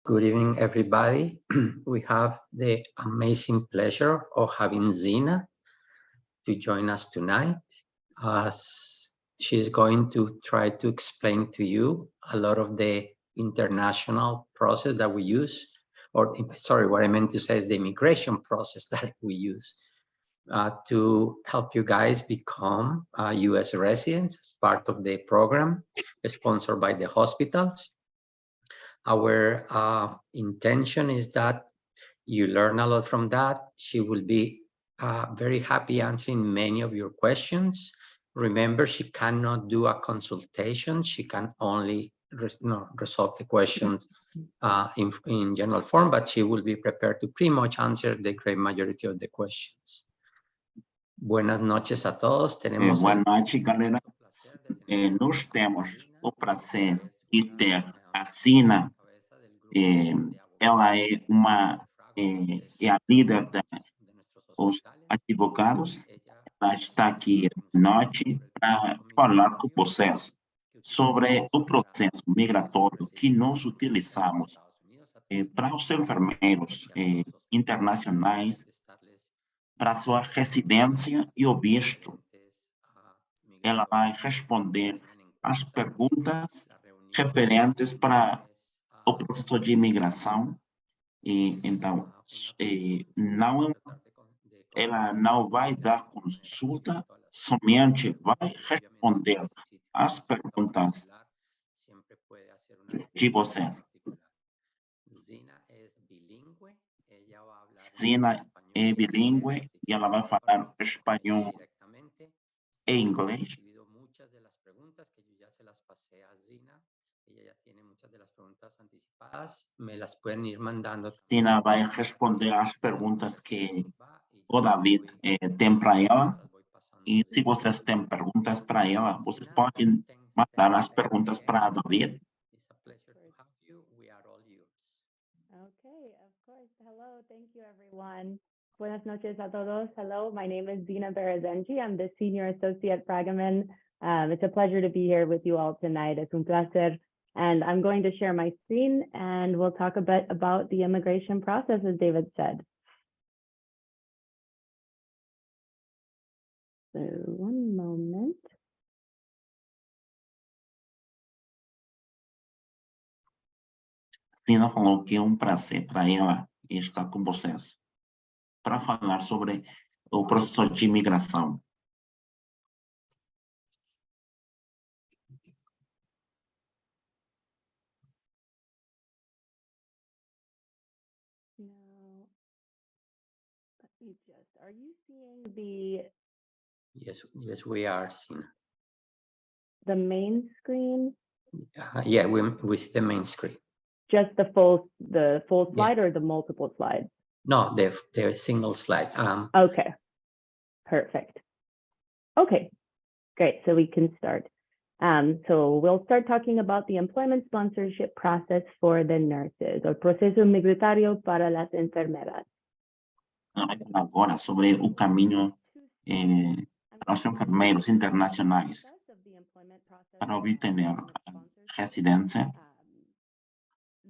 Good evening, everybody. We have the amazing pleasure of having Zina to join us tonight. As she's going to try to explain to you a lot of the international process that we use, or sorry, what I meant to say is the immigration process that we use to help you guys become US residents as part of the program sponsored by the hospitals. Our intention is that you learn a lot from that. She will be very happy answering many of your questions. Remember, she cannot do a consultation. She can only resolve the questions in general form, but she will be prepared to pretty much answer the great majority of the questions. Buenas noches a todos. Tenemos boa noite, galera. Nós temos o prazer de ter a Zina. Ela é a líder dos advogados. Ela está aqui à noite para falar com vocês sobre o processo migratório que nós utilizamos para os enfermeiros internacionais, para sua residência e o visto. Ela vai responder as perguntas referentes para o processo de imigração. Então, ela não vai dar consulta, somente vai responder as perguntas de vocês. Zina é bilíngue e ela vai falar espanhol e inglês. Zina vai responder as perguntas que o David tem para ela. E se vocês têm perguntas para ela, vocês podem mandar as perguntas para David. Okay, of course. Hello, thank you, everyone. Buenas noches a todos. Hello, my name is Zina Berezenji. I'm the Senior Associate at FRAGOMEN. It's a pleasure to be here with you all tonight. Es un placer. And I'm going to share my screen and we'll talk a bit about the immigration process, as David said. So one moment. Zina falou que é um prazer para ela estar com vocês para falar sobre o processo de imigração. Now, let me just, are you seeing the... Yes, we are seeing. The main screen? Yeah, we see the main screen. Just the full slide, yeah. Or the multiple slides? No, the single slide. Okay, perfect. Okay, great. So we can start. So we'll start talking about the employment sponsorship process for the nurses, o proceso migratorio para las enfermeras. Agora sobre o caminho para os enfermeiros internacionais para obter residência.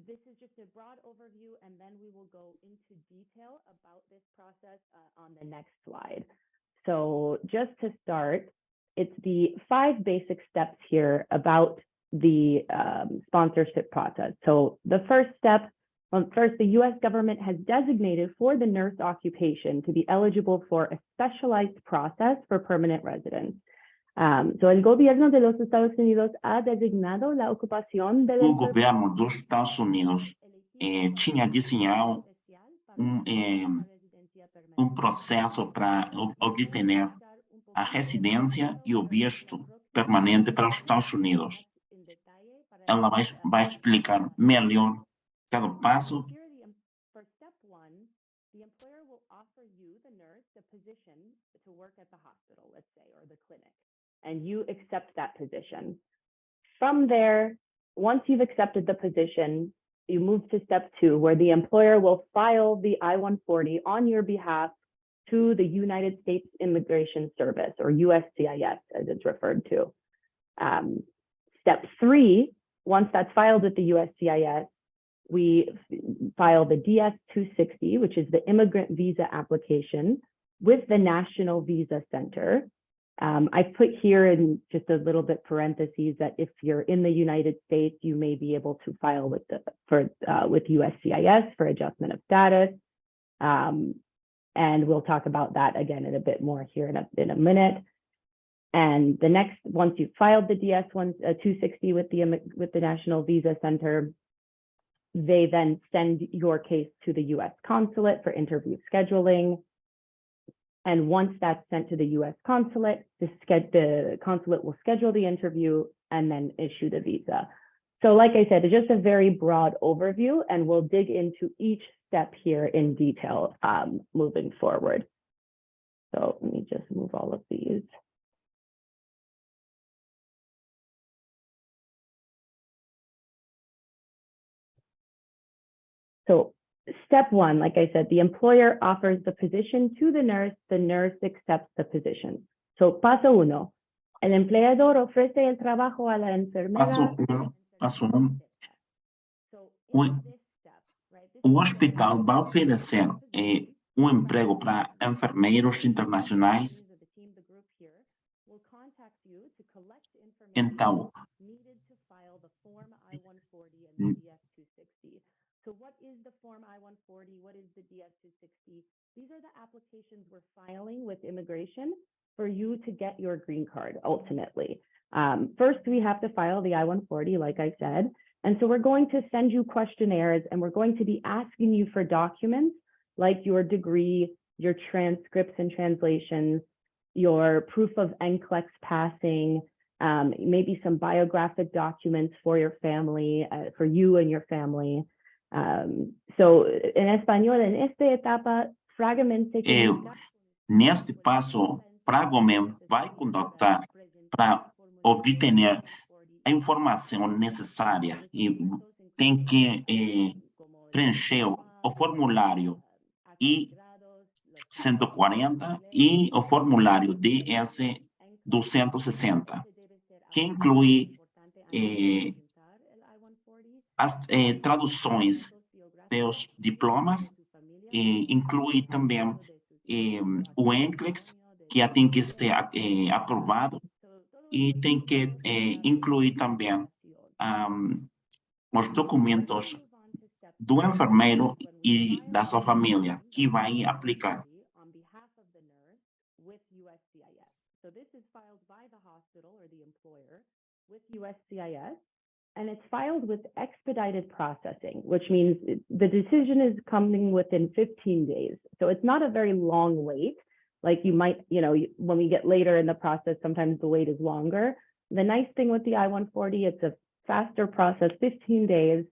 This is just a broad overview, and then we will go into detail about this process on the next slide. So just to start, it's the 5 basic steps here about the sponsorship process. So the first step, first, the U.S. government has designated for the nurse occupation to be eligible for a specialized process for permanent residence. So el gobierno de los Estados Unidos ha designado la ocupación del... O governo dos Estados Unidos tinha desenhado processo para obter a residência e o visto permanente para os Estados Unidos. Ela vai explicar melhor cada passo. For step 1, the employer will offer you, the nurse, the position to work at the hospital, let's say, or the clinic, and you accept that position. From there, once you've accepted the position, you move to step 2, where the employer will file the I-140 on your behalf to the United States Immigration Service, or USCIS, as it's referred to. Step 3, once that's filed with the USCIS, we file the DS-260, which is the immigrant visa application, with the National Visa Center. I put here in just a little bit parentheses that if you're in the United States, you may be able to file with USCIS for adjustment of status. And we'll talk about that again in a bit more here in a minute. And the next, once you've filed the DS-260 with the National Visa Center, they then send your case to the U.S. consulate for interview scheduling. And once that's sent to the U.S. consulate, the consulate will schedule the interview and then issue the visa. So like I said, it's just a very broad overview, and we'll dig into each step here in detail moving forward. So let me just move all of these. So step one, like I said, the employer offers the position to the nurse accepts the position. So paso uno, el empleador ofrece el trabajo a la enfermera. Paso uno. O hospital vai oferecer emprego para enfermeiros internacionais. Então, so what is the Form I-140? What is the DS-260? These are the applications we're filing with immigration for you to get your green card, ultimately. First, we have to file the I-140, like I said. And so we're going to send you questionnaires, and we're going to be asking you for documents like your degree, your transcripts and translations, your proof of NCLEX passing, maybe some biographic documents for your family, for you and your family. So, en español, en esta etapa, FRAGOMEN se neste passo, FRAGOMEN vai contactar para obter a informação necessária e tem que preencher o formulário I-140 e o formulário DS-260, que inclui as traduções dos diplomas, inclui também o NCLEX, que tem que ser aprovado, e tem que incluir também os documentos do enfermeiro e da sua família que vai aplicar. So this is filed by the hospital or the employer with USCIS, and it's filed with expedited processing, which means the decision is coming within 15 days. So it's not a very long wait. Like you might, when we get later in the process, sometimes the wait is longer. The nice thing with the I-140, it's a faster process, 15 days.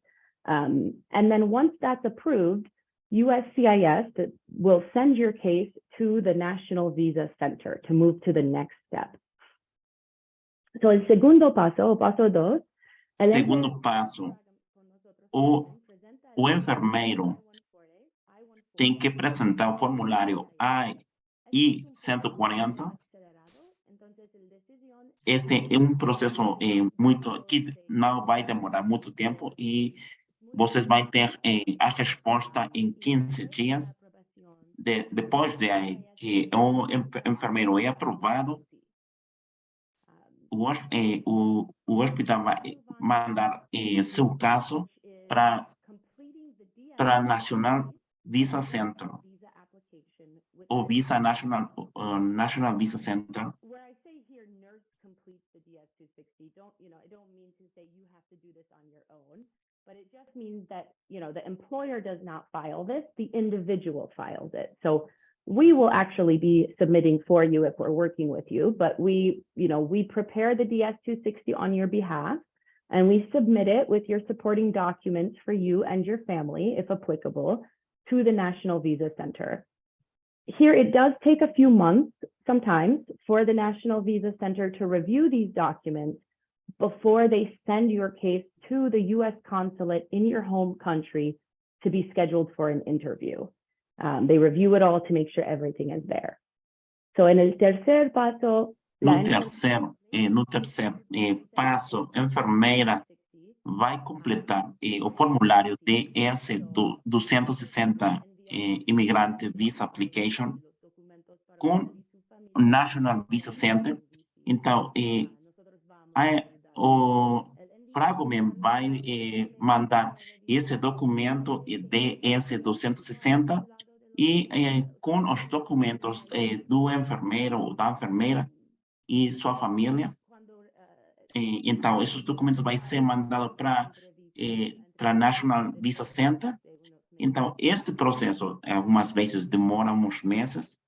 And then once that's approved, USCIS will send your case to the National Visa Center to move to the next step. So el segundo paso, o paso dos. Segundo passo, o enfermeiro tem que apresentar o formulário I-140. Este é processo que não vai demorar muito tempo e vocês vão ter a resposta em 15 dias. Depois de que o enfermeiro é aprovado, o hospital vai mandar seu caso para National Visa Center, ou National Visa Center. Where I say here, nurse completes the DS-260. I don't mean to say you have to do this on your own, but it just means that, the employer does not file this, the individual files it. So we will actually be submitting for you if we're working with you, but we prepare the DS-260 on your behalf, and we submit it with your supporting documents for you and your family, if applicable, to the National Visa Center. Here, it does take a few months sometimes for the National Visa Center to review these documents before they send your case to the U.S. consulate in your home country to be scheduled for an interview. They review it all to make sure everything is there. So en el tercer paso, No terceiro passo, a enfermeira vai completar o formulário DS-260 Immigrant Visa Application com o National Visa Center. Então, o FRAGOMEN vai mandar esse documento DS-260 e com os documentos do enfermeiro ou da enfermeira e sua família. Então, esses documentos vão ser mandados para National Visa Center. Então, este processo, algumas vezes, demora uns meses.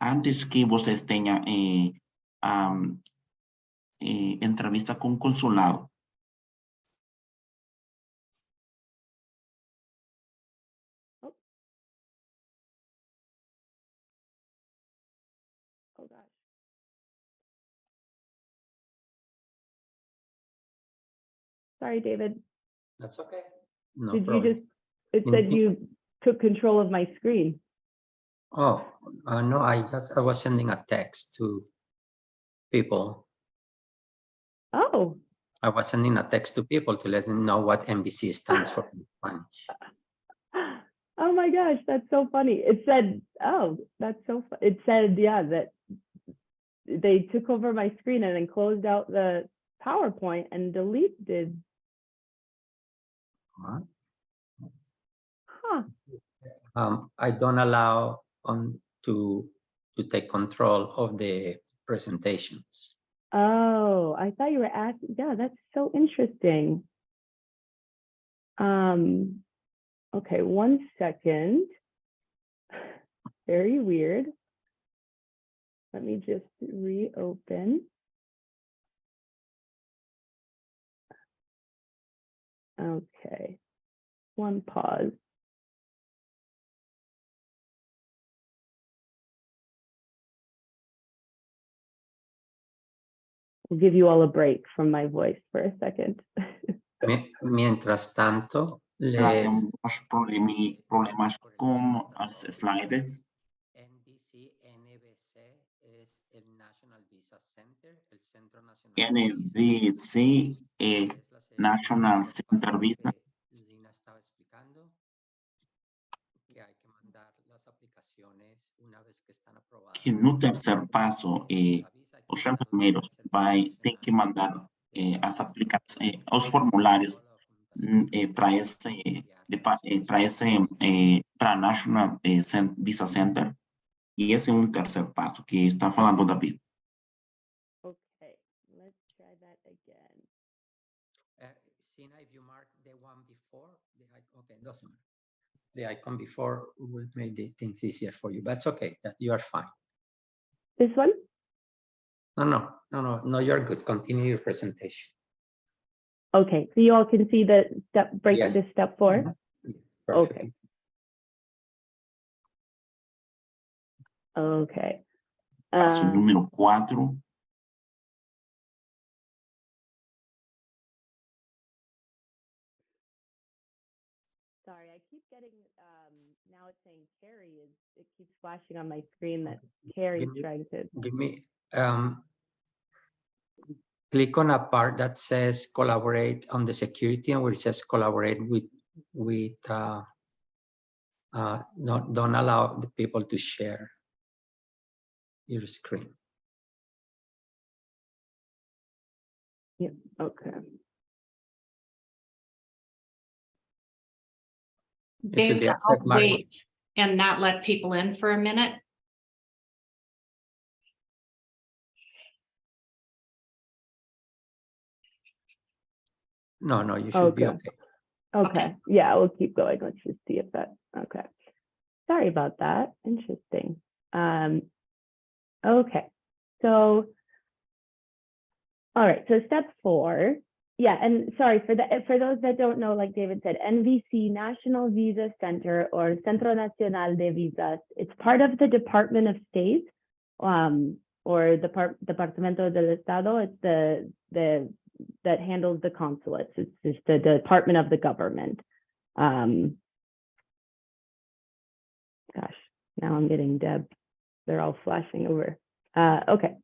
Antes que vocês tenham entrevista com o consulado. Oh gosh. Sorry, David. That's okay. No Did problem. you just, it said you took control of my screen. Oh, no, I was sending a text to people. Oh. I was sending a text to people to let them know what MVC stands for in Spanish. Oh my gosh, that's so funny. It said, oh, that's so fun. It said, yeah, that they took over my screen and then closed out the PowerPoint and deleted. Huh? Huh. I don't allow to take control of the presentations. Oh, I thought you were asking. Yeah, that's so interesting. Okay, 1 second. Very weird. Let me just reopen. Okay, one pause. We'll give you all a break from my voice for a second. Mientras tanto, Tenemos problemas con los slides. NBC es el National Visa Center, el Centro Nacional de NVC, National Center Visa. Zina estaba explicando que hay que mandar las aplicaciones una vez que están aprobadas. Que no tercer paso, os enfermeiros vai ter que mandar as aplicações, os formulários para National Visa Center. E esse é terceiro passo que está falando o David. Okay, let's try that again. Sina, if you mark the one before, okay, doesn't matter. The icon before will make things easier for you, but it's okay. You are fine. This one? No, you're good. Continue your presentation. Okay, so you all can see the step break. Yes. This step 4. Perfect. Okay. Passo número 4. Sorry, I keep getting, now it's saying Carrie is, it keeps flashing on my screen that Carrie's trying to. Give me, click on a part that says collaborate on the security and where it says collaborate don't allow the people to share your screen. Yeah, okay. Ben, I'll wait and not let people in for a minute. No, you should be okay. Okay, yeah, we'll keep going. Let's just see if that, okay. Sorry about that, interesting. Okay, so, all right, so step 4. Yeah, and sorry, for those that don't know, like David said, NVC, National Visa Center, or Centro Nacional de Visas, it's part of the Department of State, or Departamento del Estado. It's the that handles the consulates. It's just the Department of the government. Gosh, now I'm getting Deb. They're all flashing over. Okay.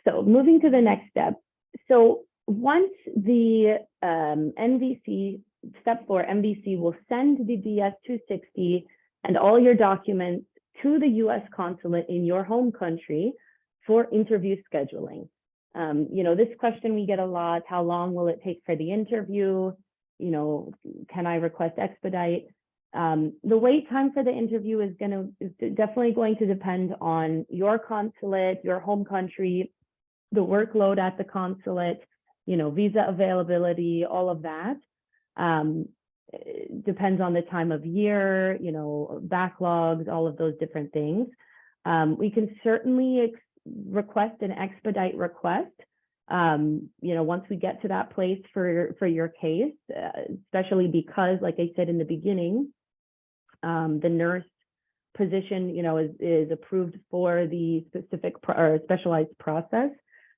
So moving to the next step. So once the NVC, step 4, NVC will send the DS-260 and all your documents to the US consulate in your home country for interview scheduling. You know, this question we get a lot: how long will it take for the interview? You know, can I request expedite? The wait time for the interview is definitely going to depend on your consulate, your home country, the workload at the consulate, you know, visa availability, all of that. Depends on the time of year, you know, backlogs, all of those different things. We can certainly request an expedite request, you know, once we get to that place for your case, especially because, like I said in the beginning, the nurse position, you know, is approved for the specific or specialized process,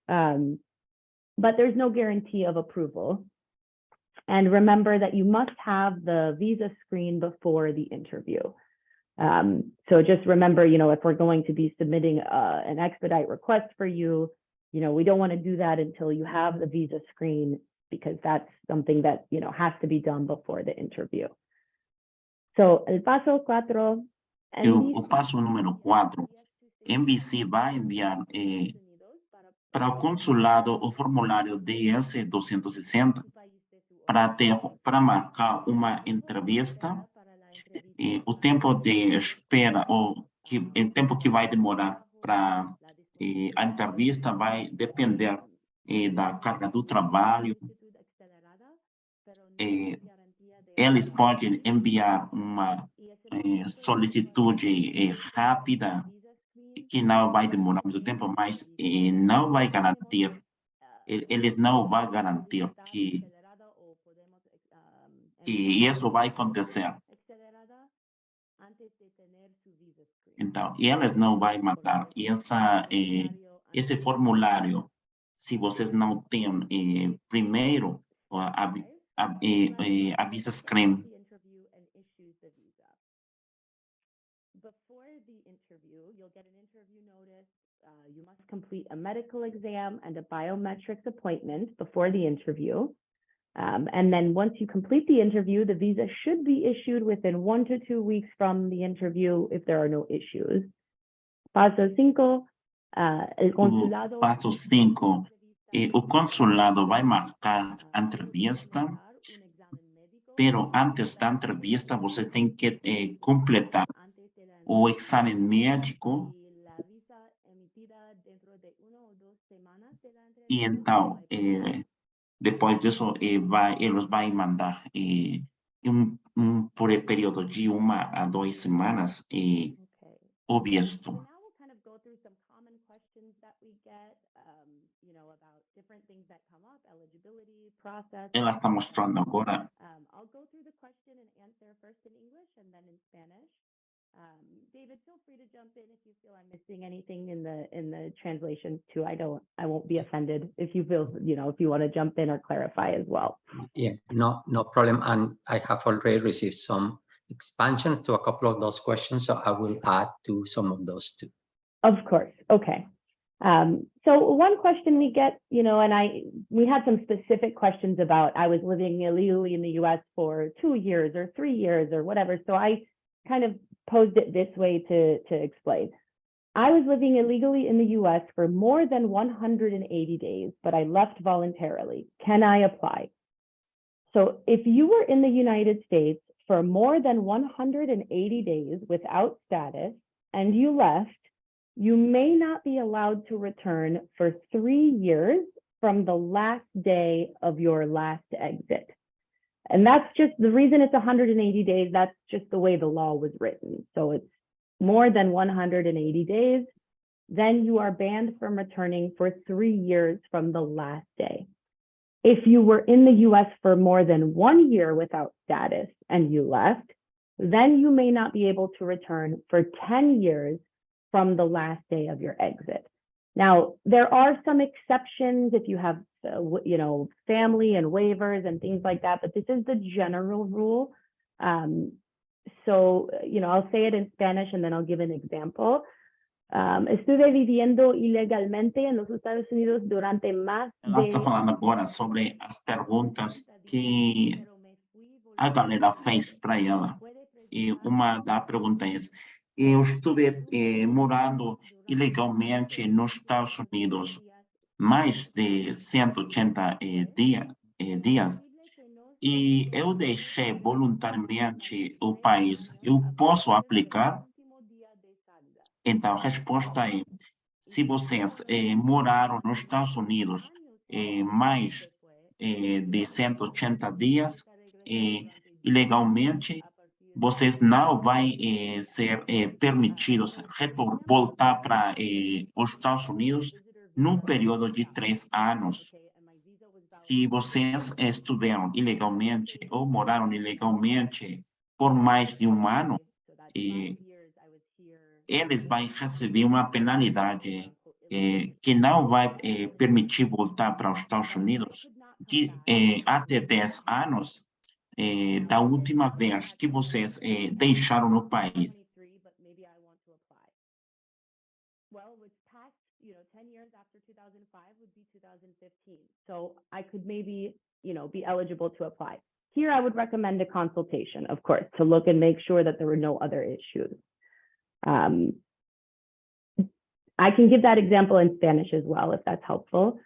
but there's no guarantee of approval. And remember that you must have the visa screen before the interview. So just remember, you know, if we're going to be submitting an expedite request for you, you know, we don't want to do that until you have the visa screen, because that's something that, you know, has to be done before the interview. So el paso 4. O passo número 4, NVC vai enviar para o consulado o formulário DS-260 para marcar uma entrevista. O tempo de espera, o tempo que vai demorar para a entrevista vai depender da carga do trabalho. Eles podem enviar uma solicitude rápida, que não vai demorar muito tempo, mas não vai garantir, eles não vão garantir que isso vai acontecer. Então, eles não vão mandar esse formulário se vocês não têm primeiro a visa screen. Before the interview, you'll get an interview notice. You must complete a medical exam and a biometrics appointment before the interview. And then once you complete the interview, the visa should be issued within 1 to 2 weeks from the interview if there are no issues. Paso 5, el consulado. Paso 5, o consulado vai marcar a entrevista, pero antes da entrevista você tem que completar o exame médico. E então, depois disso, eles vão mandar por período de 1 a 2 semanas o visto. Ela está mostrando agora. I'll go through the question and answer first in English and then in Spanish. David, feel free to jump in if you feel I'm missing anything in the translation too. I won't be offended if you feel, you know, if you want to jump in or clarify as well. Yeah, no problem. And I have already received some expansion to a couple of those questions, so I will add to some of those too. Of course. Okay. So one question we get, you know, and we had some specific questions about, I was living illegally in the US for 2 years or 3 years or whatever. So I kind of posed it this way to explain. I was living illegally in the US for more than 180 days, but I left voluntarily. Can I apply? So if you were in the United States for more than 180 days without status and you left, you may not be allowed to return for 3 years from the last day of your last exit. And that's just the reason it's 180 days. That's just the way the law was written. So it's more than 180 days, then you are banned from returning for 3 years from the last day. If you were in the US for more than 1 year without status and you left, then you may not be able to return for 10 years from the last day of your exit. Now, there are some exceptions if you have, you know, family and waivers and things like that, but this is the general rule. So, you know, I'll say it in Spanish and then I'll give an example. Estuve viviendo ilegalmente en los Estados Unidos durante más Ela está de... falando agora sobre as perguntas que a galera fez para ela. E uma da pergunta é: eu estive morando ilegalmente nos Estados Unidos mais de 180 dias e eu deixei voluntariamente o país. Eu posso aplicar? Então, a resposta é: se vocês moraram nos Estados Unidos mais de 180 dias ilegalmente, vocês não vão ser permitidos voltar para os Estados Unidos num período de 3 anos. Se vocês estudaram ilegalmente ou moraram ilegalmente por mais de um ano, eles vão receber uma penalidade que não vai permitir voltar para os Estados Unidos de até 10 anos da última vez que vocês deixaram no país. Well, which past, 10 years after 2005 would be 2015. So I could maybe, be eligible to apply. Here, I would recommend a consultation, of course, to look and make sure that there were no other issues. I can give that example in Spanish as well, if that's helpful.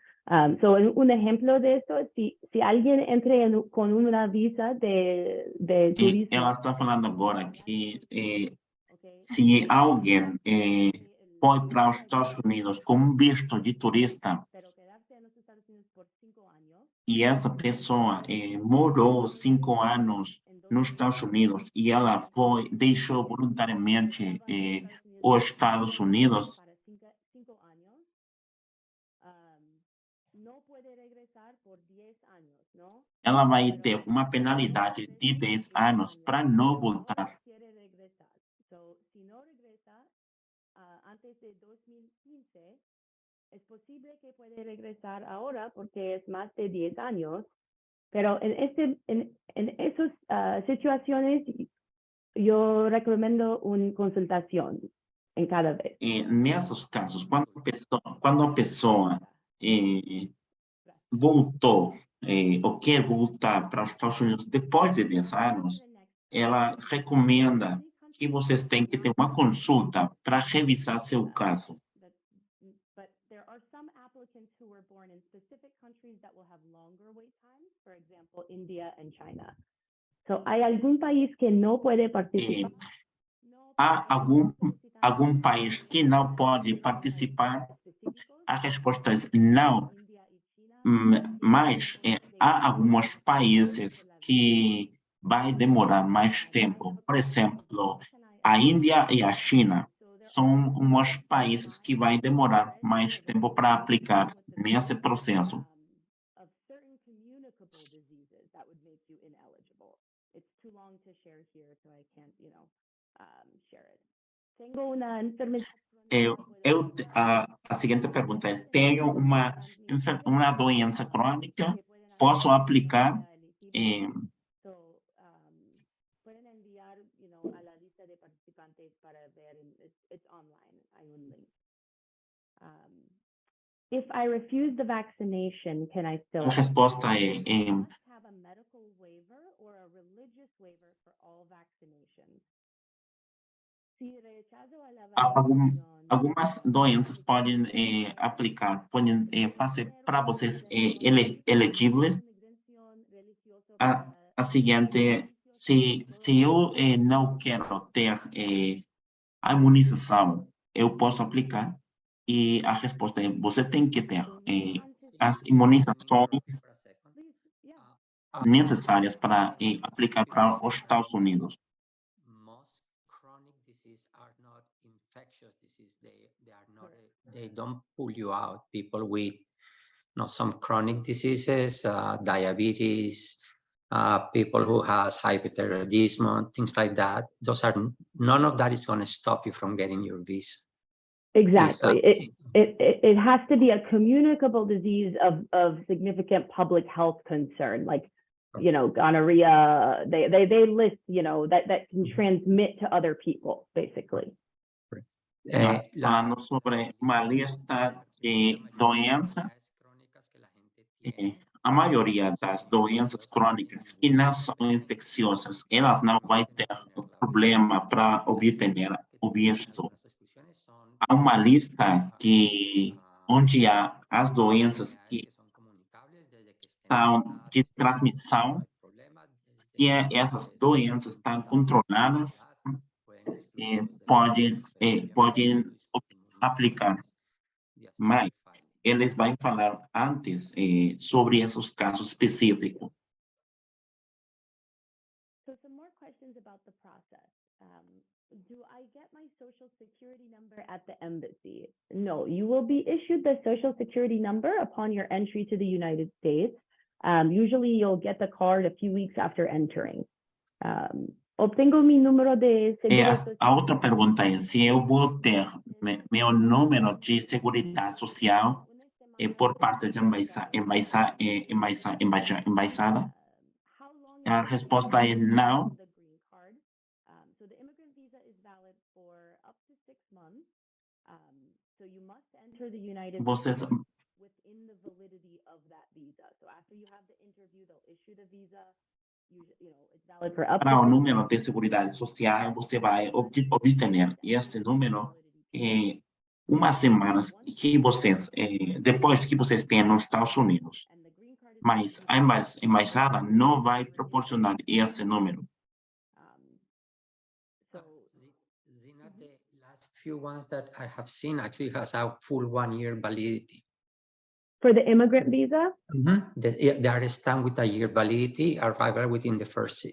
So un ejemplo de esto, si alguien entre con una visa de turismo. Ela está falando agora que se alguém foi para os Estados Unidos com um visto de turista e essa pessoa morou 5 anos nos Estados Unidos e ela deixou voluntariamente os Estados Unidos, ela vai ter uma penalidade de 10 anos para não voltar. Antes de 2015, es posible que puede regresar ahora porque es más de 10 años, pero en esas situaciones yo recomiendo una consultación en cada vez. Nesses casos, quando a pessoa voltou ou quer voltar para os Estados Unidos depois de 10 anos, ela recomenda que vocês têm que ter uma consulta para revisar seu caso. But there are some applicants who were born in specific countries that will have longer wait times, for example, India and China. So, ¿hay algún país que no puede participar? Há algum país que não pode participar? A resposta é não, mas há alguns países que vai demorar mais tempo. Por exemplo, a Índia e a China são uns países que vai demorar mais tempo para aplicar nesse processo. A seguinte pergunta é: tenho uma doença crônica, posso aplicar? Pueden enviar, a la lista de participantes para ver, it's online, hay un link. If I refuse the vaccination, can I still? A resposta é Have a medical waiver or a religious waiver for all vaccinations. Si rechazo a la vaccinación, algumas doenças podem aplicar, podem fazer para vocês elegíveis. A seguinte, se eu não quero ter a imunização, eu posso aplicar? E a resposta é: você tem que ter as imunizações necessárias para aplicar para os Estados Unidos. Most chronic diseases are not infectious disease. They don't pull you out. People with some chronic diseases, diabetes, people who has hypothyroidism, things like that. None of that is going to stop you from getting your visa. Exactly. It has to be a communicable disease of significant public health concern, like, gonorrhea. They list, that can transmit to other people, basically. Falando sobre uma lista de doenças, a maioria das doenças crônicas que não são infecciosas, elas não vão ter problema para obter o visto. Há uma lista onde há as doenças que são de transmissão. Se essas doenças estão controladas, podem aplicar. Mas eles vão falar antes sobre esses casos específicos. So some more questions about the process. Do I get my social security number at the embassy? No, you will be issued the social security number upon your entry to the United States. Usually you'll get the card a few weeks after entering. Obtengo mi número de seguro social. A outra pergunta é se eu vou ter meu número de seguridade social por parte da embaixada. A resposta é não. So the immigrant visa is valid for up to 6 months. So you must enter the United States within the validity of that visa. So after you have the interview, they'll issue the visa. It's valid for up to Para o número de seguridade social, você vai obter esse número uma semana que vocês, depois que vocês têm nos Estados Unidos. Mas a embaixada não vai proporcionar esse número. Zina, the last few ones that I have seen actually has a full 1-year validity. For the immigrant visa? They are stamped with a year validity, arrival within the first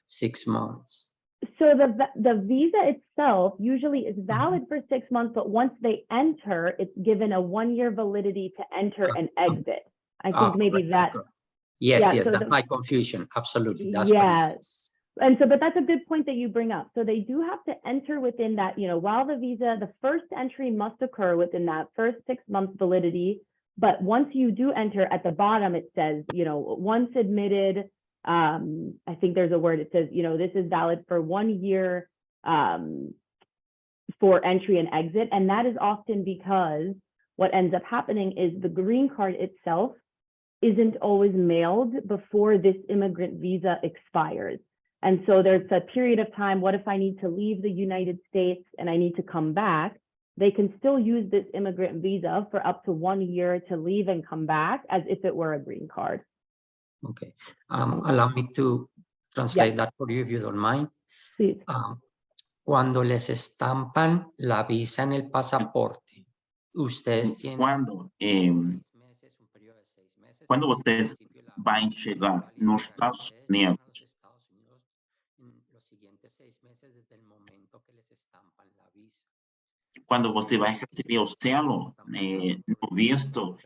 6 months. So the visa itself usually is valid for 6 months, but once they enter, it's given a 1-year validity to enter and exit. I think maybe that. Yes, so that's my confusion. Absolutely. That's what it is. And so, but that's a good point that you bring up. So they do have to enter within that, while the visa, the first entry must occur within that first 6 months validity. But once you do enter, at the bottom, it says, once admitted, I think there's a word, it says, this is valid for 1 year for entry and exit. And that is often because what ends up happening is the green card itself isn't always mailed before this immigrant visa expires. And so there's a period of time, what if I need to leave the United States and I need to come back? They can still use this immigrant visa for up to 1 year to leave and come back as if it were a green card. Okay. Allow me to translate that for you if you don't mind. Please. Cuando les estampan la visa en el pasaporte, ustedes tienen cuando vocês vão chegar nos Estados Unidos, los siguientes 6 meses desde el momento que les estampan la visa. Quando você vai receber o selo no visto,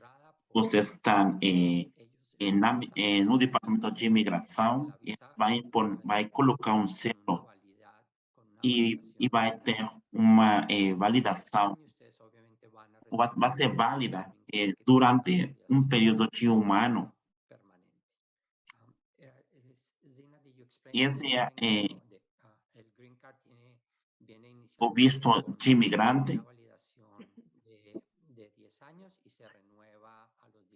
você está no departamento de imigração e vai colocar um selo e vai ter uma validação. Vai ser válida durante período de 1 ano. Esse é o visto de imigrante.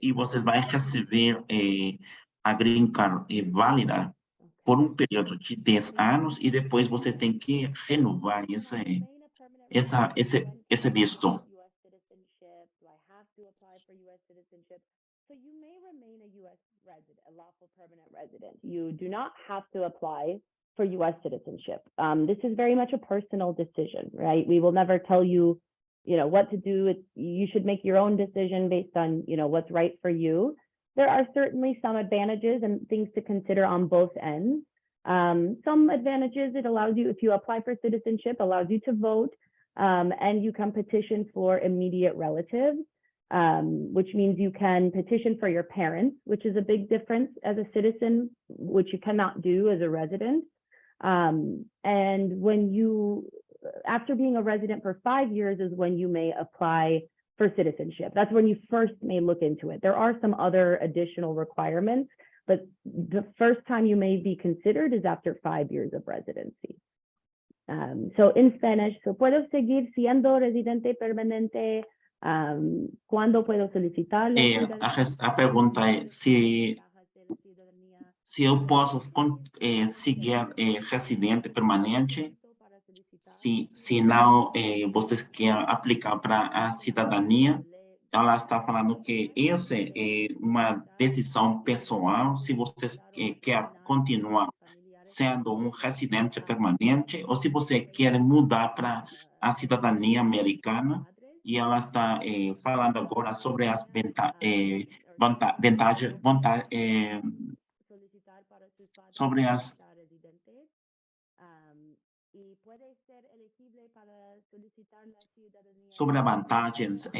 E você vai receber a green card válida por período de 10 anos e depois você tem que renovar esse visto. So you may remain a U.S. resident, a lawful permanent resident. You do not have to apply for U.S. citizenship. This is very much a personal decision, right? We will never tell you, what to do. You should make your own decision based on, what's right for you. There are certainly some advantages and things to consider on both ends. Some advantages, it allows you, if you apply for citizenship, allows you to vote, and you can petition for immediate relatives. Which means you can petition for your parents, which is a big difference as a citizen, which you cannot do as a resident. And after being a resident for 5 years is when you may apply for citizenship. That's when you first may look into it. There are some other additional requirements, but the first time you may be considered is after 5 years of residency. So in Spanish, so puedo seguir siendo residente permanente. ¿Cuándo puedo solicitar la ciudadanía? A pergunta é se eu posso seguir residente permanente, se não vocês querem aplicar para a cidadania. Ela está falando que essa é uma decisão pessoal, se vocês querem continuar sendo um residente permanente ou se você quer mudar para a cidadania americana. E ela está falando agora sobre as vantagens, sobre as sobre as vantagens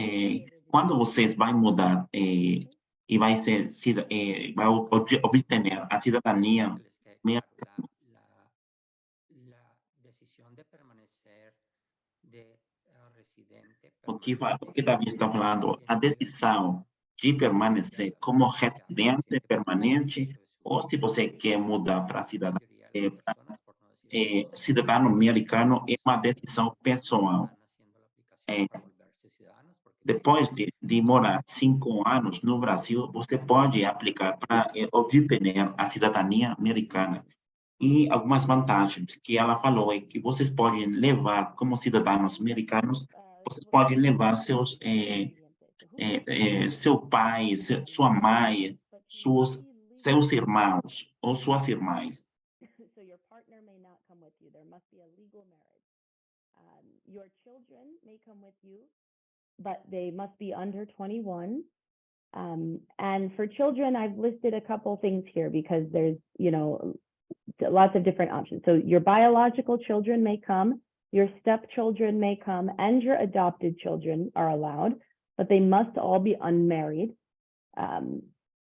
quando vocês vão mudar e vai ser vai obter a cidadania americana. O que Davi está falando, a decisão de permanecer como residente permanente ou se você quer mudar para cidadão americano é uma decisão pessoal. Depois de morar 5 anos no Brasil, você pode aplicar para obter a cidadania americana. E algumas vantagens que ela falou é que vocês podem levar, como cidadãos americanos, vocês podem levar seu pai, sua mãe, seus irmãos ou suas irmãs. So your partner may not come with you. There must be a legal marriage. Your children may come with you, but they must be under 21. And for children, I've listed a couple things here because there's, lots of different options. So your biological children may come, your stepchildren may come, and your adopted children are allowed, but they must all be unmarried.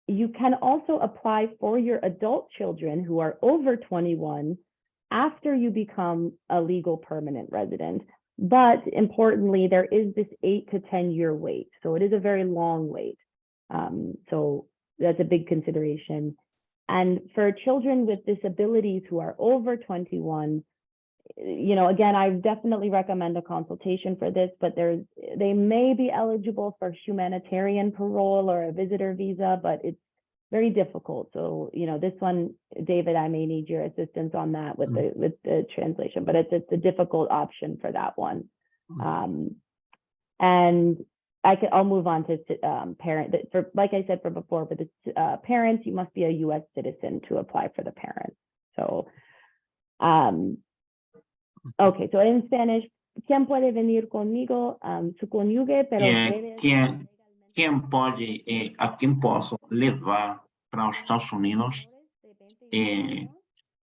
You can also apply for your adult children who are over 21 after you become a legal permanent resident. But importantly, there is this 8 to 10 year wait. So it is a very long wait. So that's a big consideration. And for children with disabilities who are over 21, again, I definitely recommend a consultation for this, but they may be eligible for humanitarian parole or a visitor visa, but it's very difficult. So, this one, David, I may need your assistance on that with the translation, but it's a difficult option for that one. And I'll move on to parent. Like I said before, for the parents, you must be a U.S. citizen to apply for the parents. So, okay, so in Spanish, ¿quién puede venir conmigo? Su cónyuge, pero quem pode, a quem posso levar para os Estados Unidos?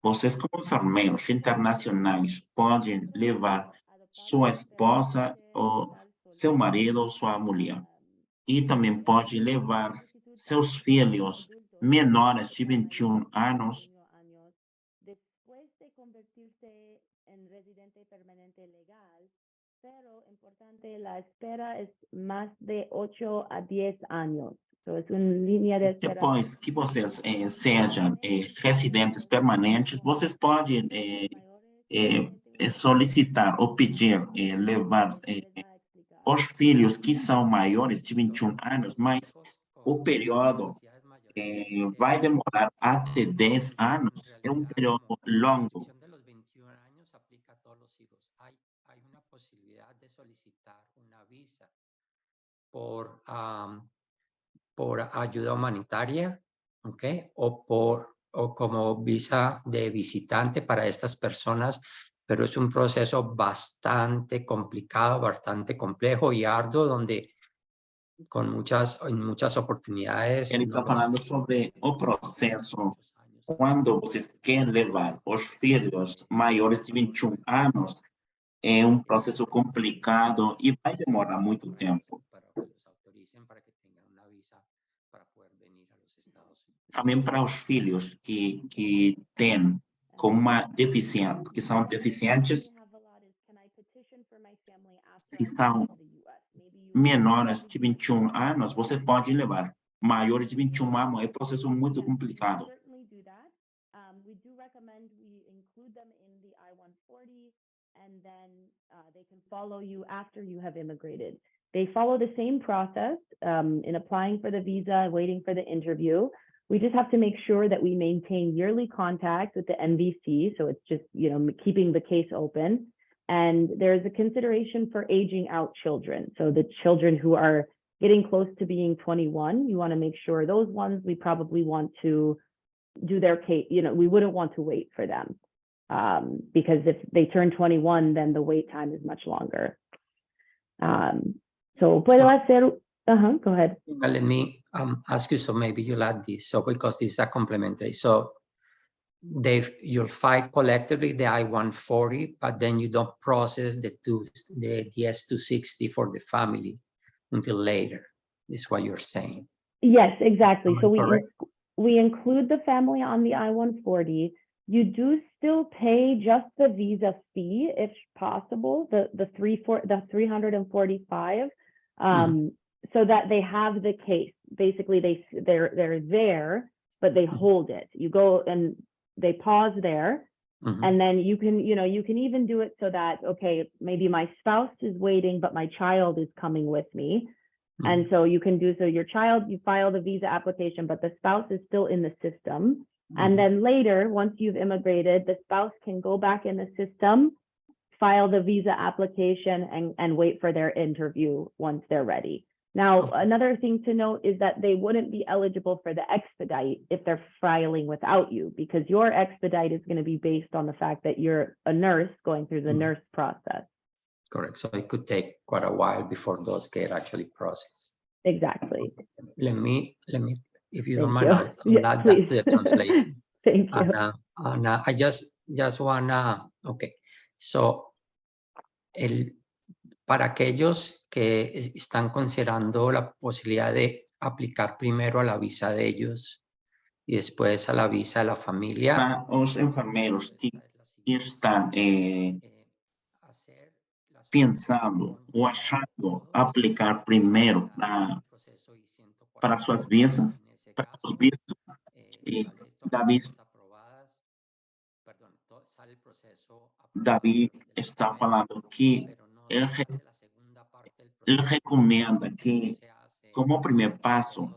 Vocês, como enfermeiros internacionais, podem levar sua esposa ou seu marido ou sua mulher. E também pode levar seus filhos menores de 21 anos. Después de convertirse en residente permanente legal, pero importante, la espera es más de 8 a 10 años. So es una línea de espera. Depois que vocês sejam residentes permanentes, vocês podem solicitar ou pedir levar os filhos que são maiores de 21 anos, mas o período vai demorar até 10 anos. É um período longo. Hay una posibilidad de solicitar una visa por ayuda humanitaria, ¿okay? O como visa de visitante para estas personas, pero es un proceso bastante complicado, bastante complejo y arduo, donde con muchas oportunidades. Ele está falando sobre o processo quando vocês querem levar os filhos maiores de 21 anos. É um processo complicado e vai demorar muito tempo. Também para os filhos que têm como uma deficiência, que são deficientes, se são menores de 21 anos, você pode levar. Maiores de 21 anos, é um processo muito complicado. and then they can follow you after you have immigrated. They follow the same process in applying for the visa, waiting for the interview. We just have to make sure that we maintain yearly contact with the MVC. So it's just, keeping the case open. And there's a consideration for aging out children. So the children who are getting close to being 21, you want to make sure those ones we probably want to do their case, we wouldn't want to wait for them. Because if they turn 21, then the wait time is much longer. So puedo hacer, go ahead. Let me ask you, so maybe you'll add this, so because this is a complementary. So you'll file collectively the I-140, but then you don't process the S-260 for the family until later, is what you're saying. Yes, exactly. So Correct. we include the family on the I-140. You do still pay just the visa fee if possible, the 345, so that they have the case. Basically, they're there, but they hold it. You go and they pause there, and then you can even do it so that, okay, maybe my spouse is waiting, but my child is coming with me. And so you can do, so your child, you file the visa application, but the spouse is still in the system. And then later, once you've immigrated, the spouse can go back in the system, file the visa application, and wait for their interview once they're ready. Now, another thing to note is that they wouldn't be eligible for the expedite if they're filing without you, because your expedite is going to be based on the fact that you're a nurse going through the nurse process. Correct. So it could take quite a while before those get actually processed. Exactly. Let me, if you don't Thank mind, you. I'll add Please. that to the translation. Thank you. And I just wanna, okay. So, para aquellos que están considerando la posibilidad de aplicar primero a la visa de ellos y después a la visa de la familia. Para os enfermeiros que estão pensando ou achando aplicar primeiro para suas visas, para os vistos, David está falando que ele recomenda que, como primeiro passo,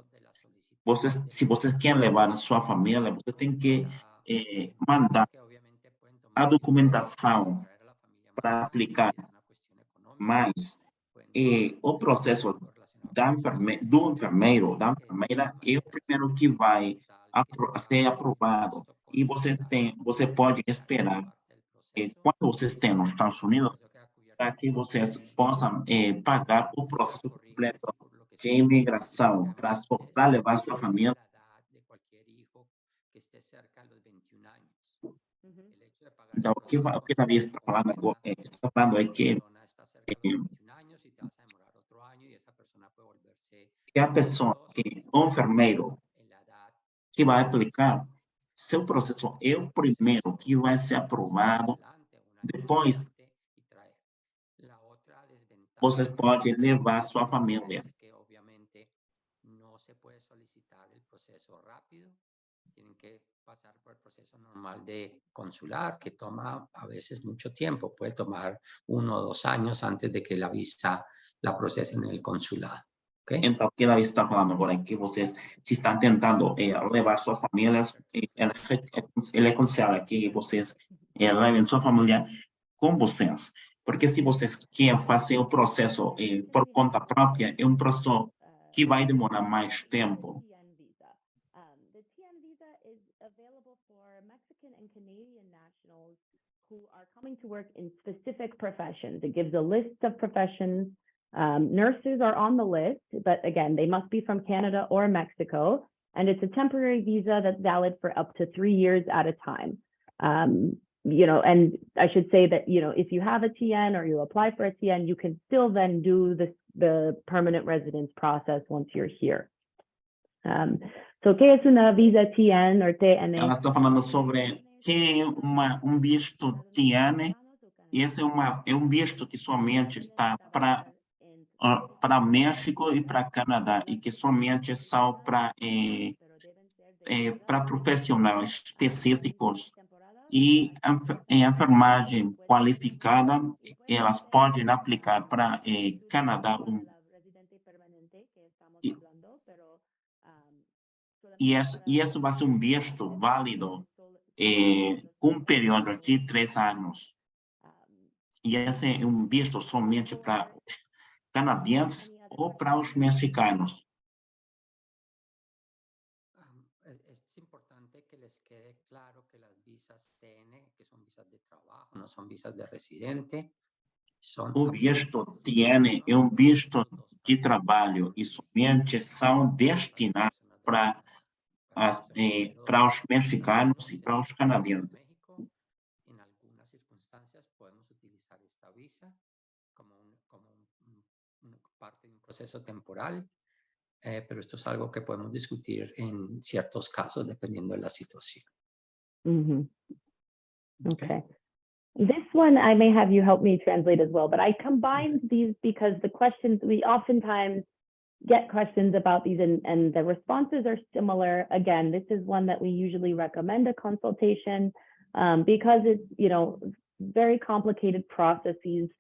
se vocês querem levar a sua família, você tem que mandar a documentação para aplicar. Mas o processo do enfermeiro, da enfermeira, é o primeiro que vai ser aprovado. E você pode esperar quando vocês estão nos Estados Unidos, para que vocês possam pagar o processo completo de imigração para levar sua família. Então, o que David está falando agora, é que a pessoa, o enfermeiro que vai aplicar, seu processo é o primeiro que vai ser aprovado. Depois, você pode levar sua família. Tienen que pasar por el proceso normal de consular, que toma a veces mucho tiempo, puede tomar 1 o 2 años antes de que la visa la procesen en el consulado. Okay? Então, o que ela está falando agora é que vocês, se estão tentando levar suas famílias, ele aconselha que vocês levem sua família com vocês. Porque se vocês querem fazer o processo por conta própria, é um processo que vai demorar mais tempo. The TN visa is available for Mexican and Canadian nationals who are coming to work in specific professions. It gives a list of professions. Nurses are on the list, but again, they must be from Canada or Mexico. And it's a temporary visa that's valid for up to 3 years at a time. And I should say that, if you have a TN or you apply for a TN, you can still then do the permanent residence process once you're here. So, ¿qué es una visa TN or TN? Ela está falando sobre que é visto TN, e esse é visto que somente está para México e para Canadá, e que somente são para profissionais específicos E em enfermagem qualificada, elas podem aplicar para Canadá. E isso vai ser um visto válido com um período de 3 anos. E esse é um visto somente para canadenses ou para os mexicanos. Es importante que les quede claro que las visas TN, que son visas de trabajo, no son visas de residente, son... O visto TN é um visto de trabalho e somente são destinados para os mexicanos e para os canadenses. En algunas circunstancias podemos utilizar esta visa como parte de un proceso temporal, pero esto es algo que podemos discutir en ciertos casos dependiendo de la situación. Okay. This one, I may have you help me translate as well, but I combined these because the questions, we oftentimes get questions about these and the responses are similar. Again, this is one that we usually recommend a consultation because it's, very complicated processes,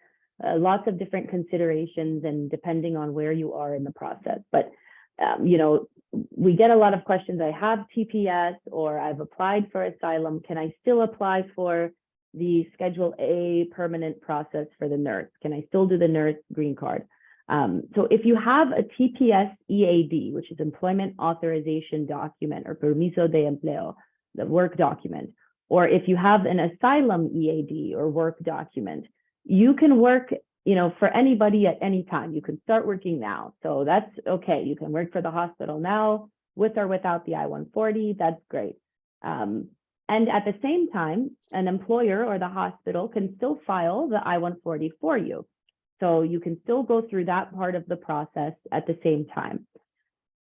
lots of different considerations and depending on where you are in the process. But, we get a lot of questions. I have TPS or I've applied for asylum. Can I still apply for the Schedule A permanent process for the nurse? Can I still do the nurse green card? So if you have a TPS EAD, which is Employment Authorization Document or Permiso de Empleo, the work document, or if you have an asylum EAD or work document, you can work, for anybody at any time. You can start working now. So that's okay. You can work for the hospital now with or without the I-140. That's great. And at the same time, an employer or the hospital can still file the I-140 for you. So you can still go through that part of the process at the same time.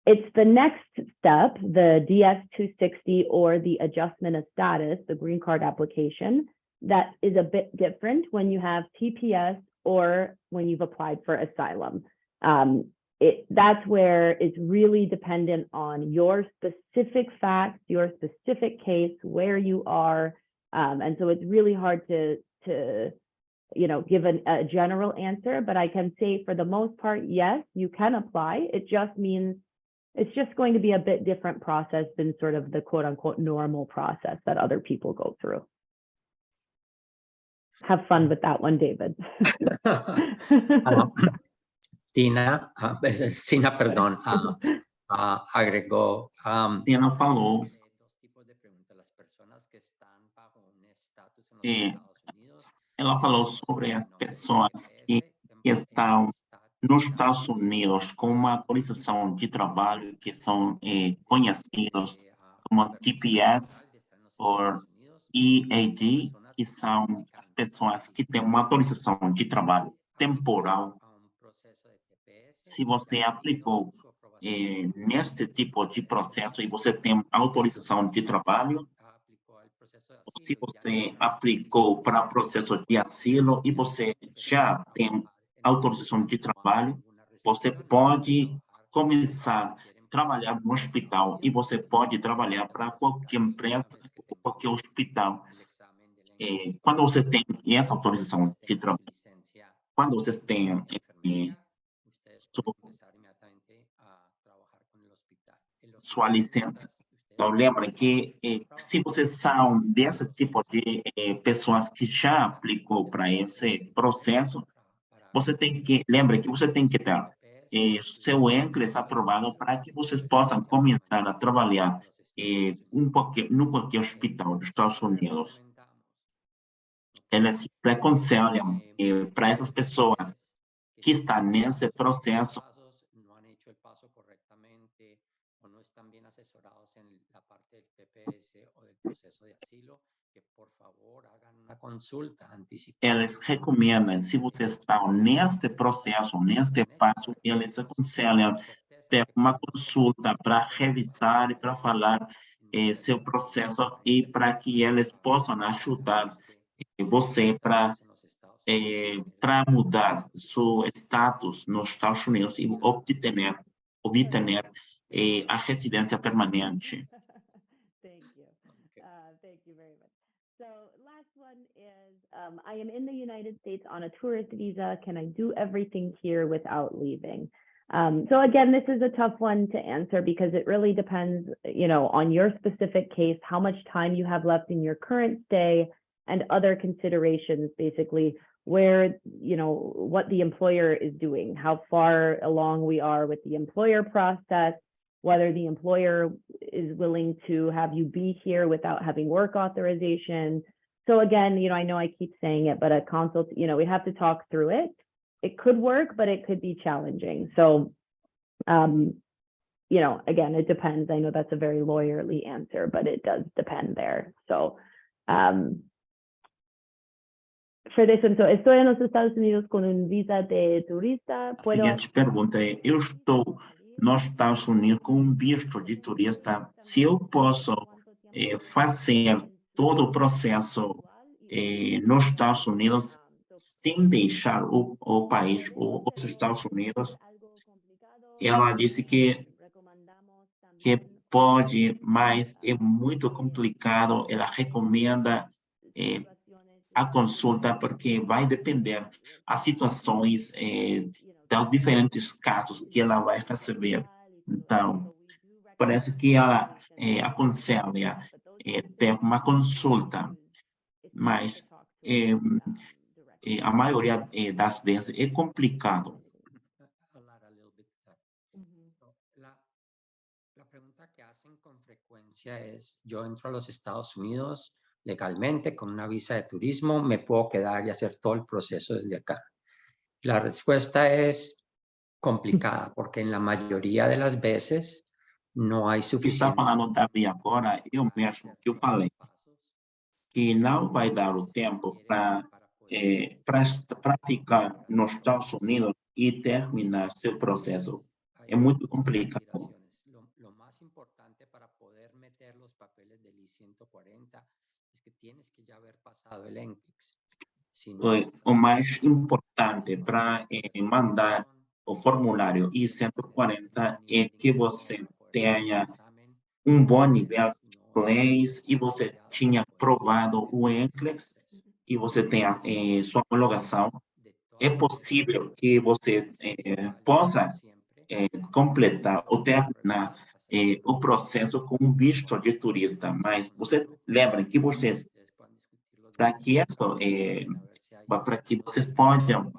It's the next step, the DS-260 or the adjustment of status, the green card application, that is a bit different when you have TPS or when you've applied for asylum. That's where it's really dependent on your specific facts, your specific case, where you are. And so it's really hard to give a general answer, but I can say for the most part, yes, you can apply. It just means it's just going to be a bit different process than sort of the quote unquote normal process that other people go through. Have fun with that one, David. Sina, perdón, agregó. Tina falou. Ela falou sobre as pessoas que estão nos Estados Unidos com uma autorização de trabalho que são conhecidos como TPS ou EAD, que são as pessoas que têm uma autorização de trabalho temporal. Se você aplicou neste tipo de processo e você tem autorização de trabalho, se você aplicou para o processo de asilo e você já tem autorização de trabalho, você pode começar a trabalhar no hospital e você pode trabalhar para qualquer empresa, qualquer hospital. Quando você tem essa autorização de trabalho, quando vocês têm sua licença, então lembrem que se vocês são desse tipo de pessoas que já aplicou para esse processo, você tem que, lembre que você tem que ter seu inglês aprovado para que vocês possam começar a trabalhar no qualquer hospital dos Estados Unidos. Eles aconselham para essas pessoas que estão nesse processo eles recomendam, se vocês estão neste processo, neste passo, eles aconselham ter uma consulta para revisar e para falar seu processo e para que eles possam ajudar você para mudar seu status nos Estados Unidos e obter a residência permanente. Thank you very much. So last one is, I am in the United States on a tourist visa. Can I do everything here without leaving? So again, this is a tough one to answer because it really depends, on your specific case, how much time you have left in your current stay and other considerations, basically where, what the employer is doing, how far along we are with the employer process, whether the employer is willing to have you be here without having work authorization. So again, I know I keep saying it, but a consult, we have to talk through it. It could work, but it could be challenging. So, again, it depends. I know that's a very lawyerly answer, but it does depend there. So, for this one, so estoy en los Estados Unidos con un visa de turista. A seguinte pergunta é: eu estou nos Estados Unidos com um visto de turista. Se eu posso fazer todo o processo nos Estados Unidos sem deixar o país ou os Estados Unidos? Ela disse que pode, mas é muito complicado. Ela recomenda a consulta porque vai depender as situações dos diferentes casos que ela vai receber. Então, parece que ela aconselha ter uma consulta, mas a maioria das vezes é complicado. La pregunta que hacen con frecuencia es, yo entro a los Estados Unidos legalmente con una visa de turismo, ¿me puedo quedar y hacer todo el proceso desde acá? La respuesta es complicada porque en la mayoría de las veces no hay suficiente. Está falando Davi agora, eu mesmo que eu falei que não vai dar o tempo para praticar nos Estados Unidos e terminar seu processo. É muito complicado. Lo más importante para poder meter los papeles del I-140 es que tienes que ya haber pasado el NCLEX. O mais importante para mandar o formulário I-140 é que você tenha um bom nível de inglês e você tinha provado o NCLEX e você tenha sua homologação. É possível que você possa completar ou terminar o processo com um visto de turista, mas você lembra que você, para que vocês possam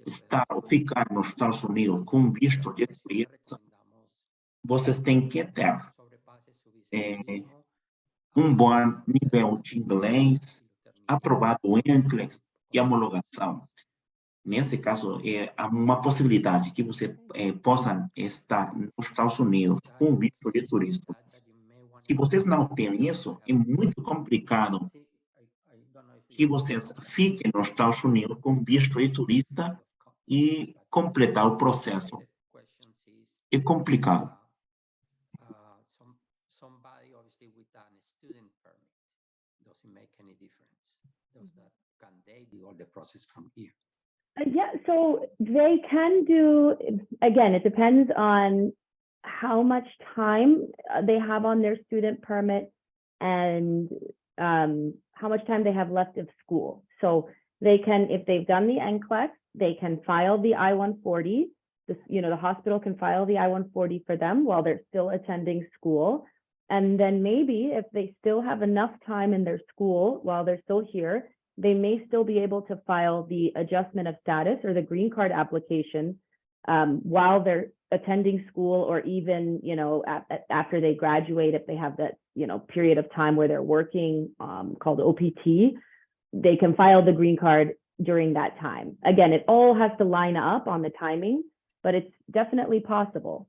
estar ou ficar nos Estados Unidos com um visto de turista, vocês têm que ter um bom nível de inglês, aprovado o NCLEX e a homologação. Nesse caso, há uma possibilidade que você possa estar nos Estados Unidos com visto de turista. Se vocês não têm isso, é muito complicado que vocês fiquem nos Estados Unidos com visto de turista e completar o processo. É complicado. Somebody obviously with a student permit doesn't make any difference. Can they do all the process from here? Yeah, so they can do, again, it depends on how much time they have on their student permit and how much time they have left of school. So they can, if they've done the NCLEX, they can file the I-140. The hospital can file the I-140 for them while they're still attending school. And then maybe if they still have enough time in their school while they're still here, they may still be able to file the adjustment of status or the green card application while they're attending school, or even, after they graduate, if they have that, period of time where they're working called OPT, they can file the green card during that time. Again, it all has to line up on the timing, but it's definitely possible.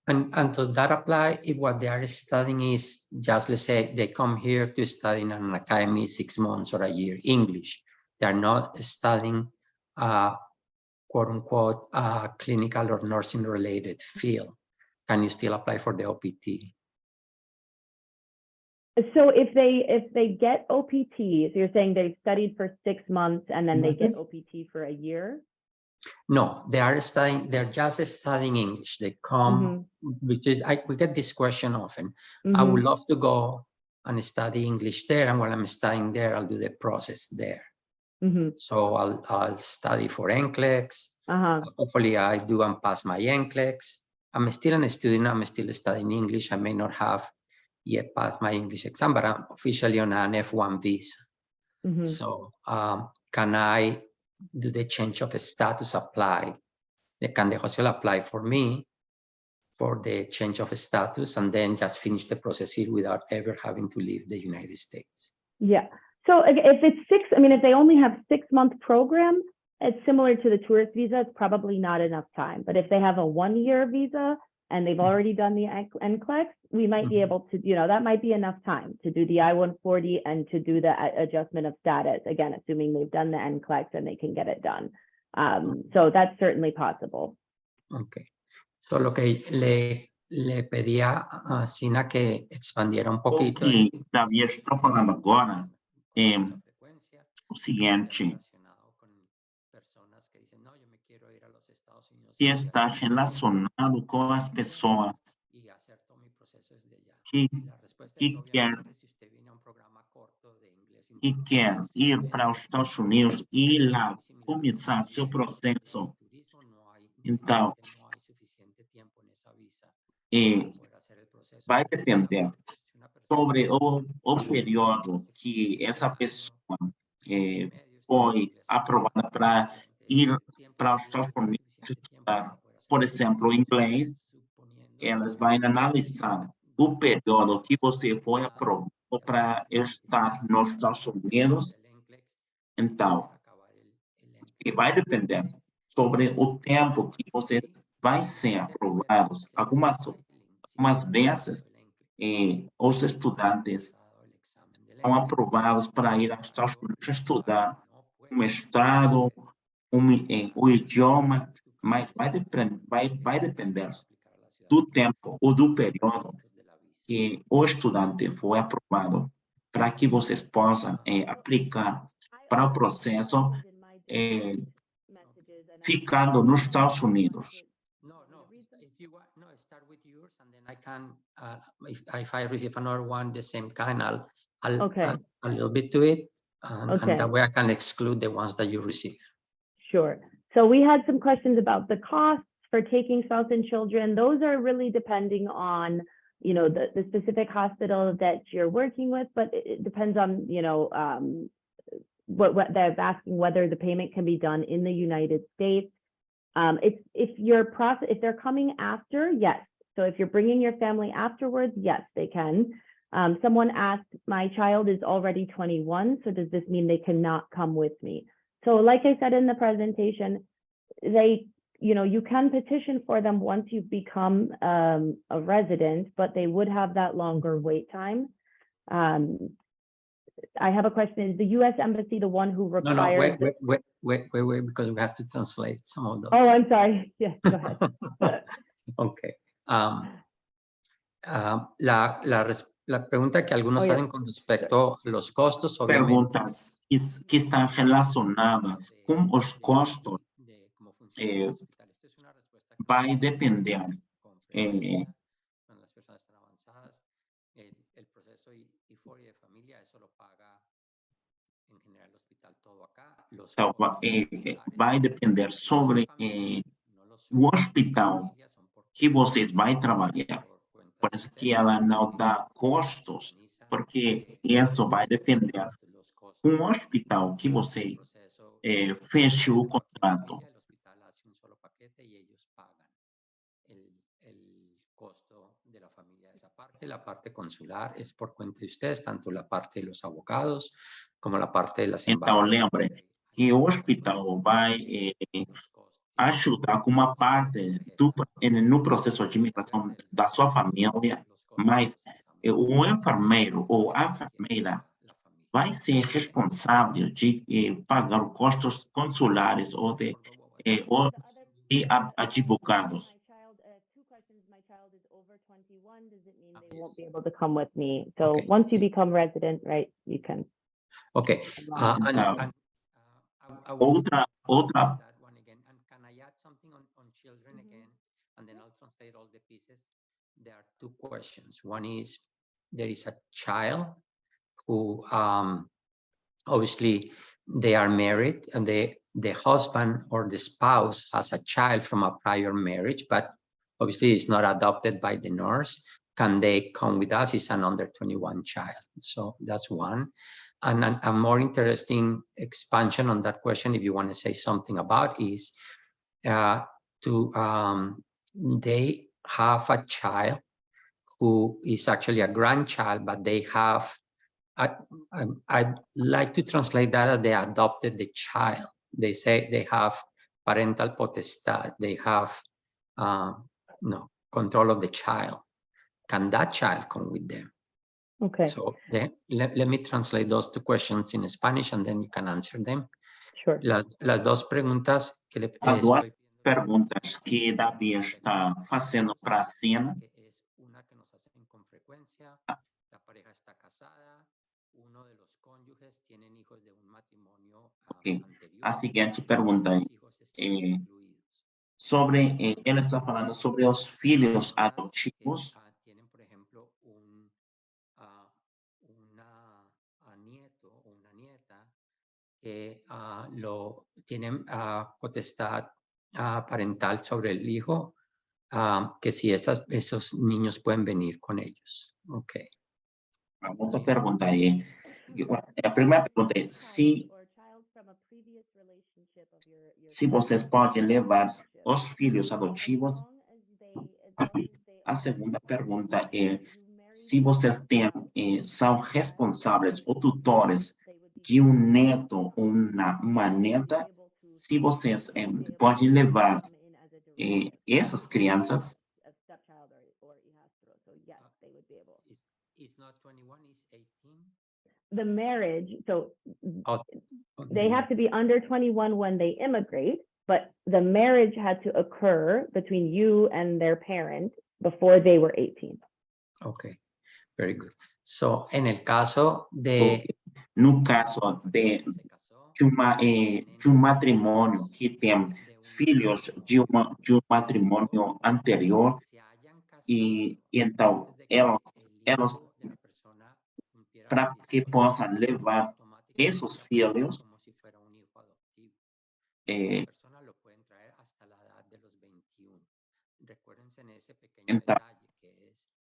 And does that apply if what they are studying is just, let's say, they come here to study in an academy 6 months or a year, English. They're not studying, quote unquote, clinical or nursing related field. Can you still apply for the OPT? So if they get OPT, so you're saying they've studied for 6 months and then they get OPT for a year? No, they're just studying English. They come, which is, we get this question often. I would love to go and study English there. And while I'm studying there, I'll do the process there. So I'll study for NCLEX. Hopefully I do and pass my NCLEX. I'm still a student. I'm still studying English. I may not have yet passed my English exam, but I'm officially on an F1 visa. So can I do the change of status apply? Can the hospital apply for me for the change of status and then just finish the process here without ever having to leave the United States? Yeah. So if it's if they only have 6-month program, it's similar to the tourist visa. It's probably not enough time. But if they have a 1-year visa and they've already done the NCLEX, we might be able to, that might be enough time to do the I-140 and to do the adjustment of status, again, assuming they've done the NCLEX and they can get it done. So that's certainly possible. Okay. So lo que le pedía a Sina que expandiera un poquito. O que Davi está falando agora é o seguinte, que está relacionado com as pessoas que quer ir para os Estados Unidos e lá começar seu processo. Então, vai depender sobre o período que essa pessoa foi aprovada para ir para os Estados Unidos estudar, por exemplo, inglês. Elas vão analisar o período que você foi aprovado para estar nos Estados Unidos. Então, vai depender sobre o tempo que você vai ser aprovados. Algumas vezes, os estudantes são aprovados para ir aos Estados Unidos estudar um mestrado, o idioma, mas vai depender do tempo ou do período que o estudante foi aprovado para que vocês possam aplicar para o processo ficando nos Estados Unidos. Start with yours, and then I can, if I receive another one, the same kind, I'll add a little bit to it, and that way I can exclude the ones that you receive. Sure. So we had some questions about the costs for taking spouse and children. Those are really depending on, the specific hospital that you're working with, but it depends on, what they're asking, whether the payment can be done in the United States. If they're coming after, yes. So if you're bringing your family afterwards, yes, they can. Someone asked, my child is already 21, so does this mean they cannot come with me? So like I said in the presentation, you can petition for them once you've become a resident, but they would have that longer wait time. I have a question. Is the U.S. Embassy the one who requires... No, wait, because we have to translate some of those. Oh, I'm sorry. Yes, go ahead. Okay. La pregunta que algunos hacen con respecto a los costos, obviamente. Perguntas que estão relacionadas com os costos vai depender. El proceso IFOR y de familia, eso lo paga en general el hospital todo acá. Então, vai depender sobre o hospital que vocês vão trabalhar. Por isso que ela não dá custos, porque isso vai depender do hospital que você feche o contrato. La parte consular es por cuenta de ustedes, tanto la parte de los abogados como la parte de las embajadas. Então, lembre que o hospital vai ajudar com uma parte no processo de imigração da sua família, mas o enfermeiro ou a enfermeira vai ser responsável de pagar os custos consulares ou de advogados. Does it mean they won't be able to come with me? So once you become resident, right, you can. Okay. Outra. One again. And can I add something on children again? And then I'll translate all the pieces. There are two questions. One is, there is a child who obviously they are married and the husband or the spouse has a child from a prior marriage, but obviously it's not adopted by the nurse. Can they come with us? It's an under 21 child. So that's one. And a more interesting expansion on that question, if you want to say something about, is they have a child who is actually a grandchild, but they have, I'd like to translate that as they adopted the child. They say they have parental potestad. They have control of the child. Can that child come with them? Okay. So let me translate those two questions in Spanish and then you can answer them. Sure. Las dos preguntas que le As duas perguntas que Davi está fazendo para a cena. Una que nos hacen con frecuencia. La pareja está casada. Uno de los cónyuges tienen hijos de un matrimonio anterior. A seguinte pergunta sobre, ele está falando sobre os filhos adotivos. Tienen, por ejemplo, un nieto o una nieta que tienen potestad parental sobre el hijo, que si esos niños pueden venir con ellos. Ok. Vamos a perguntar aí. A primeira pergunta é se vocês podem levar os filhos adotivos. A segunda pergunta é se vocês são responsáveis ou tutores de um neto ou uma neta, se vocês podem levar essas crianças. It's not 21, it's 18. The marriage, so they have to be under 21 when they immigrate, but the marriage had to occur between you and their parent before they were 18. Okay, very good. So, en el caso no caso de um matrimônio que tem filhos de um matrimônio anterior, e então elas para que possam levar esses filhos, então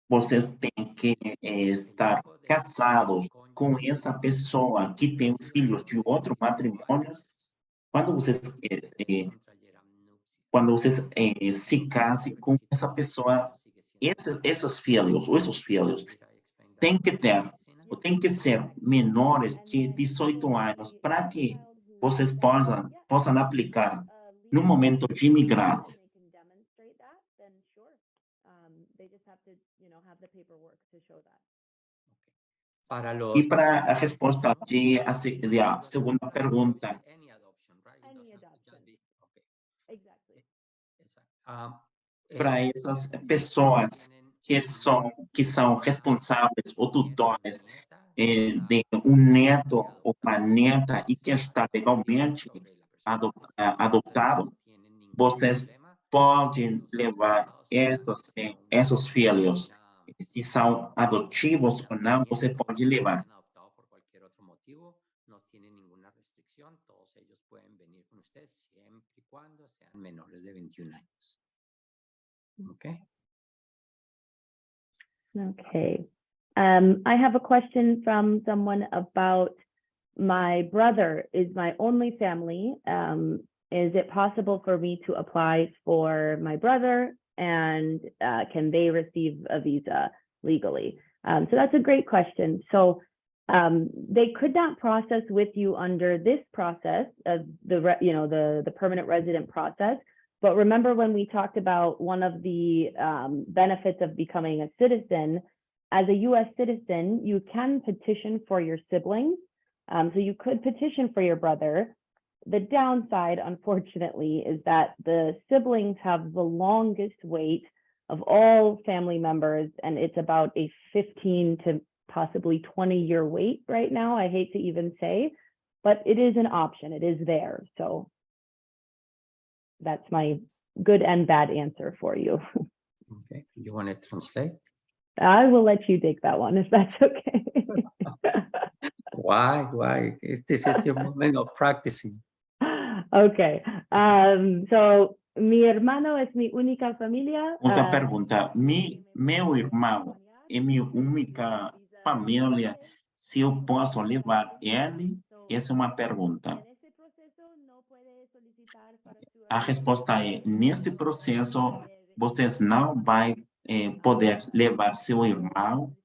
vocês têm que estar casados com essa pessoa que tem filhos de outro matrimônio. Quando vocês se casem com essa pessoa, esses filhos têm que ser menores de 18 anos para que vocês possam aplicar no momento de imigrar. E para a resposta da segunda pergunta, para essas pessoas que são responsáveis ou tutores de um neto ou uma neta e que está legalmente adotado, vocês podem levar esses filhos. Se são adotivos ou não, você pode levar. No tienen ninguna restricción, todos ellos pueden venir con ustedes siempre y cuando sean menores de 21 años. Okay. Okay. I have a question from someone about my brother is my only family. Is it possible for me to apply for my brother, and can they receive a visa legally? So that's a great question. So they could not process with you under this process of the permanent resident process. But remember when we talked about one of the benefits of becoming a citizen, as a US citizen, you can petition for your siblings. So you could petition for your brother. The downside, unfortunately, is that the siblings have the longest wait of all family members, and it's about a 15 to possibly 20-year wait right now. I hate to even say, but it is an option. It is there. So that's my good and bad answer for you. Okay, you want to translate? I will let you take that one if that's okay. Why? This is your moment of practicing. Okay. So, mi hermano es mi única familia. Outra pergunta, meu irmão é minha única família, se eu posso levar ele? Essa é uma pergunta. A resposta é, neste processo, vocês não vai poder levar seu irmão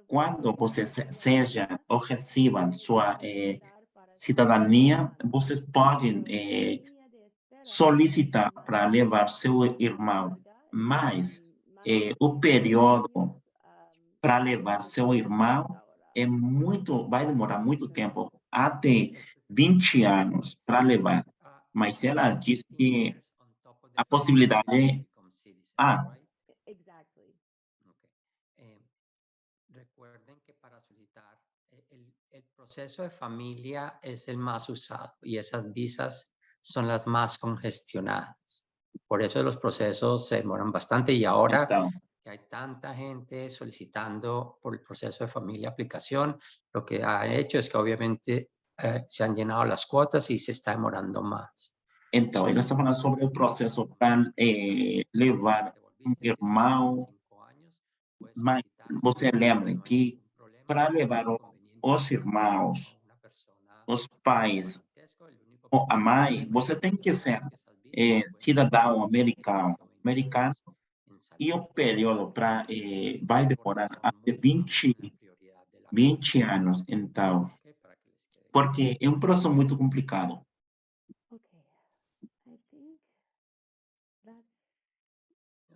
quando você seja ou receba sua cidadania, vocês podem solicitar para levar seu irmão, mas o período para levar seu irmão vai demorar muito tempo, até 20 anos para levar. Mas ela diz que a possibilidade Exactly. Recuerden que para solicitar el proceso de familia es el más usado y esas visas son las más congestionadas. Por eso los procesos se demoran bastante y ahora então, que hay tanta gente solicitando por el proceso de familia aplicación, lo que ha hecho es que obviamente se han llenado las cuotas y se está demorando más. Então, ele está falando sobre o processo para levar um irmão, mas você lembra que para levar os irmãos, os pais ou a mãe, você tem que ser cidadão americano, e o período para vai demorar até 20 anos, então, porque é um processo muito complicado. Okay. I think that's.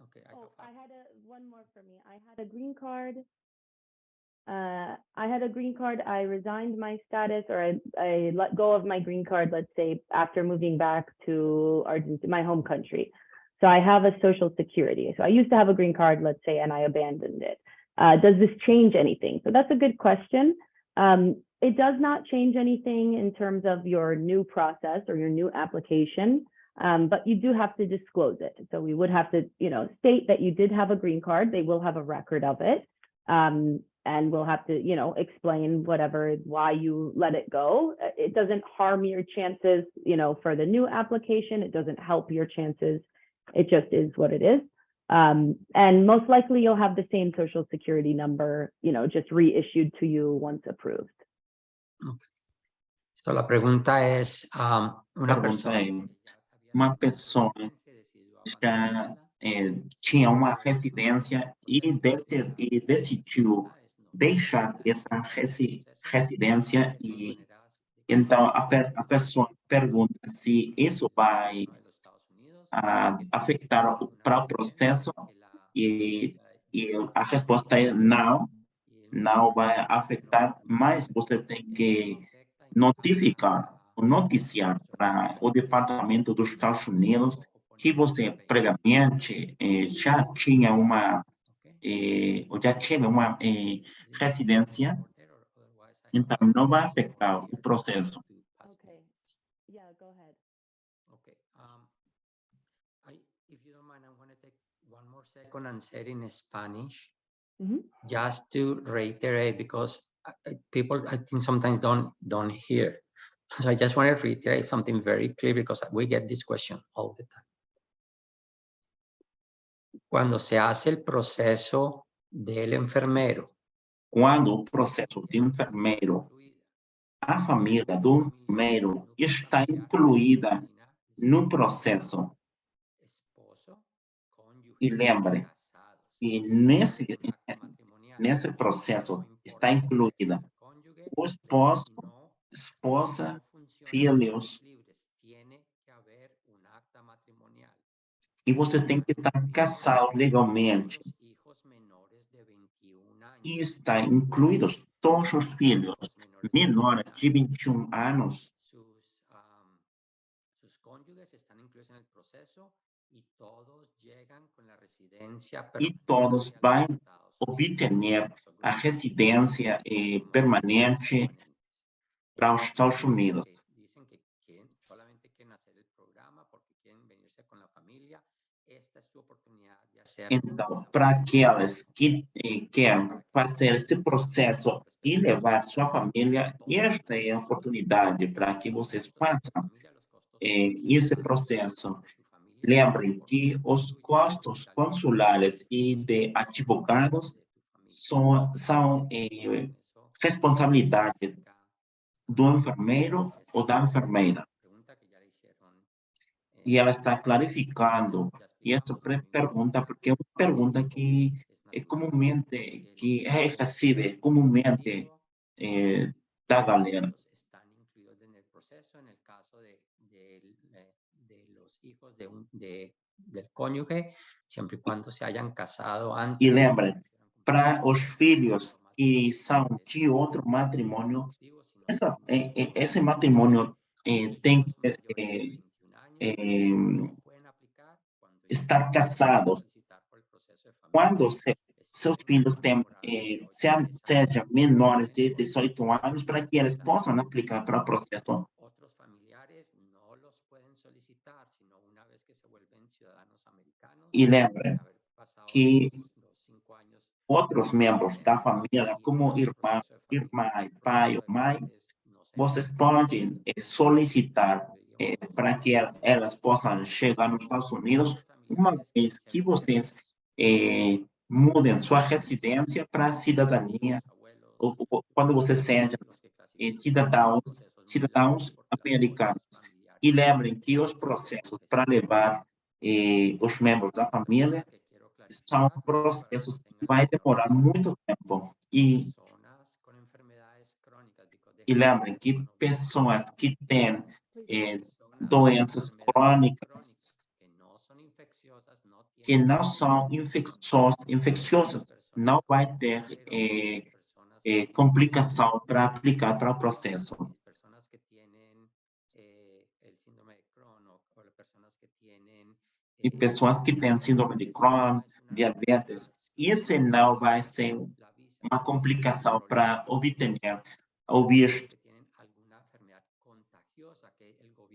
Okay, Oh, I had one more for me. I had a green card. I resigned my status, or I let go of my green card, let's say, after moving back to Argentina, my home country. So I have a social security. So I used to have a green card, let's say, and I abandoned it. Does this change anything? So that's a good question. It does not change anything in terms of your new process or your new application, but you do have to disclose it. So we would have to, state that you did have a green card. They will have a record of it. And we'll have to, explain why you let it go. It doesn't harm your chances, for the new application. It doesn't help your chances. It just is what it is. And most likely you'll have the same social security number, just reissued to you once approved. Okay. So la pregunta es, uma pessoa já tinha uma residência e decidiu deixar essa residência e então a pessoa pergunta se isso vai afetar para o processo e a resposta é não vai afetar, mas você tem que noticiar para o Departamento dos Estados Unidos que você previamente já tinha uma residência, então não vai afetar o processo. Okay. Yeah, go ahead. Okay. If you don't mind, I'm going to take one more second and say it in Spanish, just to reiterate, because people, I think, sometimes don't hear. So I just want to reiterate something very clear, because we get this question all the time. Cuando se hace el proceso del enfermero. Quando o processo de enfermeiro, a família do enfermeiro está incluída no processo. E lembre, que nesse processo está incluída o esposo, esposa, filhos. E vocês têm que estar casados legalmente. E está incluídos todos os filhos menores de 21 anos. Sus cónyuges están incluidos en el proceso y todos llegan con la residencia E todos vão obter a residência permanente para os Estados Unidos. Dicen que solamente quieren hacer el programa porque quieren venirse con la familia. Esta es tu oportunidad de Então, para aquelas que querem fazer este processo e levar sua família, esta é a oportunidade para que vocês façam esse processo. Lembrem que os custos consulares e de advogados são responsabilidade do enfermeiro ou da enfermeira. E ela está clarificando. E essa pergunta, porque é uma pergunta que é comumente, que é recebida comumente da galera. Están incluidos en el proceso en el caso de los hijos del cónyuge, siempre y cuando se hayan casado antes. E lembrem, para os filhos que são de outro matrimônio, esse matrimônio tem que estar casados. Quando seus filhos sejam menores de 18 anos, para que eles possam aplicar para o processo. Otros familiares no los pueden solicitar, sino una vez que se vuelven ciudadanos americanos. E lembrem que outros membros da família, como irmã, pai ou mãe, vocês podem solicitar para que elas possam chegar nos Estados Unidos, uma vez que vocês mudem sua residência para a cidadania, ou quando vocês sejam cidadãos americanos. E lembrem que os processos para levar os membros da família são processos que vai demorar muito tempo. E lembrem que pessoas que têm doenças crônicas que não são infecciosas, não vai ter complicação para aplicar para o processo. E pessoas que têm síndrome de Crohn, diabetes, isso não vai ser uma complicação para obter o visto.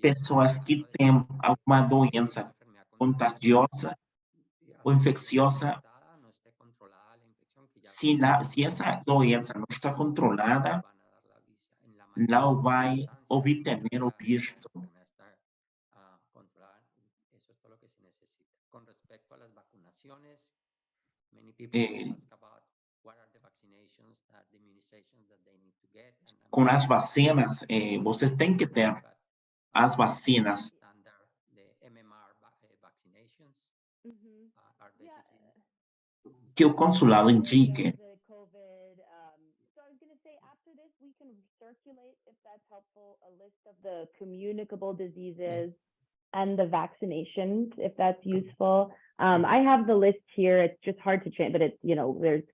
Pessoas que têm alguma doença contagiosa ou infecciosa, se essa doença não está controlada, não vai obter o visto. Com as vacinas, vocês têm que ter as vacinas. Que o consulado indique. The communicable diseases and the vaccinations, if that's useful. I have the list here. It's just hard to change, but it's, there's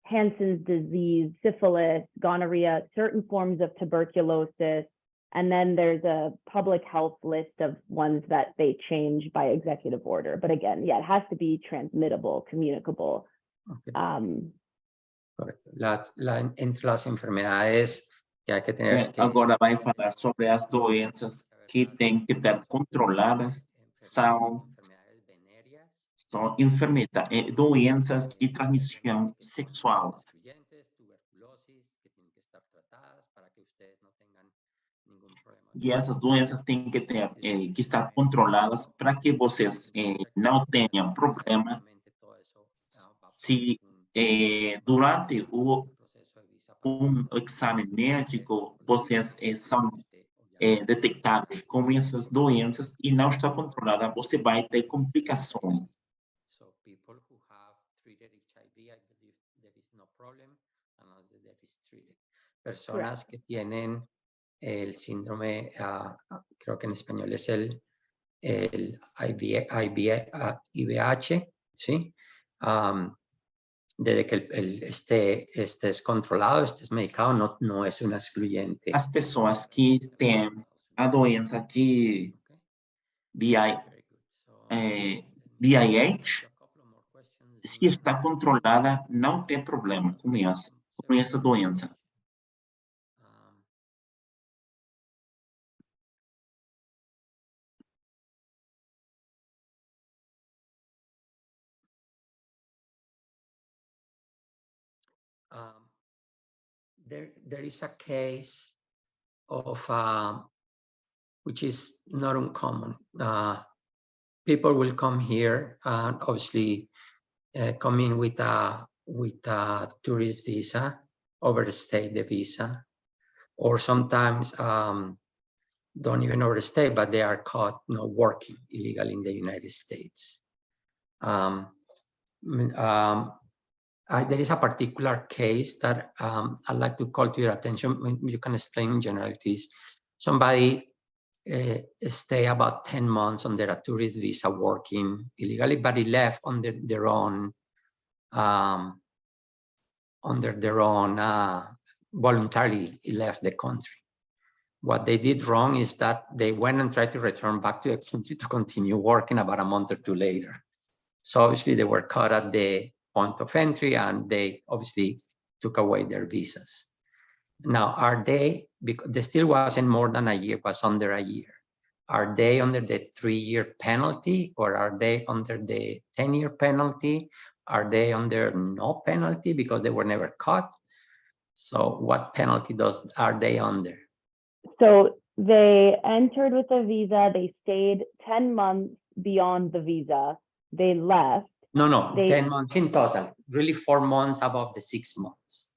Hansen's disease, syphilis, gonorrhea, certain forms of tuberculosis, and then there's a public health list of ones that they change by executive order. But again, it has to be transmittable, communicable. Okay. Correcto. Entre las enfermedades que hay que tener. Agora vai falar sobre as doenças que têm que estar controladas, são doenças de transmissão sexual. E essas doenças têm que que estar controladas para que vocês não tenham problema se durante um exame médico vocês são detectados com essas doenças e não está controlada, você vai ter complicações. Personas que tienen el síndrome, creo que en español es el IVH, ¿sí? Desde que estés controlado, estés medicado, no es un excluyente. As pessoas que têm a doença de VIH, se está controlada, não tem problema com essa doença. there is a case of which is not uncommon. People will come here and obviously come in with a tourist visa, overstay the visa, or sometimes don't even overstay, but they are caught working illegally in the United States. There is a particular case that I'd like to call to your attention. You can explain in generalities. Somebody stay about 10 months under a tourist visa working illegally, but he left under their own voluntarily left the country. What they did wrong is that they went and tried to return back to the country to continue working about a month or two later. So obviously they were caught at the point of entry and they obviously took away their visas. Now, are they, because there still wasn't more than a year, was under a year. Are they under the 3-year penalty or are they under the 10-year penalty? Are they under no penalty because they were never caught? So what penalty are they under? So they entered with a visa, they stayed 10 months beyond the visa, they left. No, 10 months in total, really 4 months above the 6 months.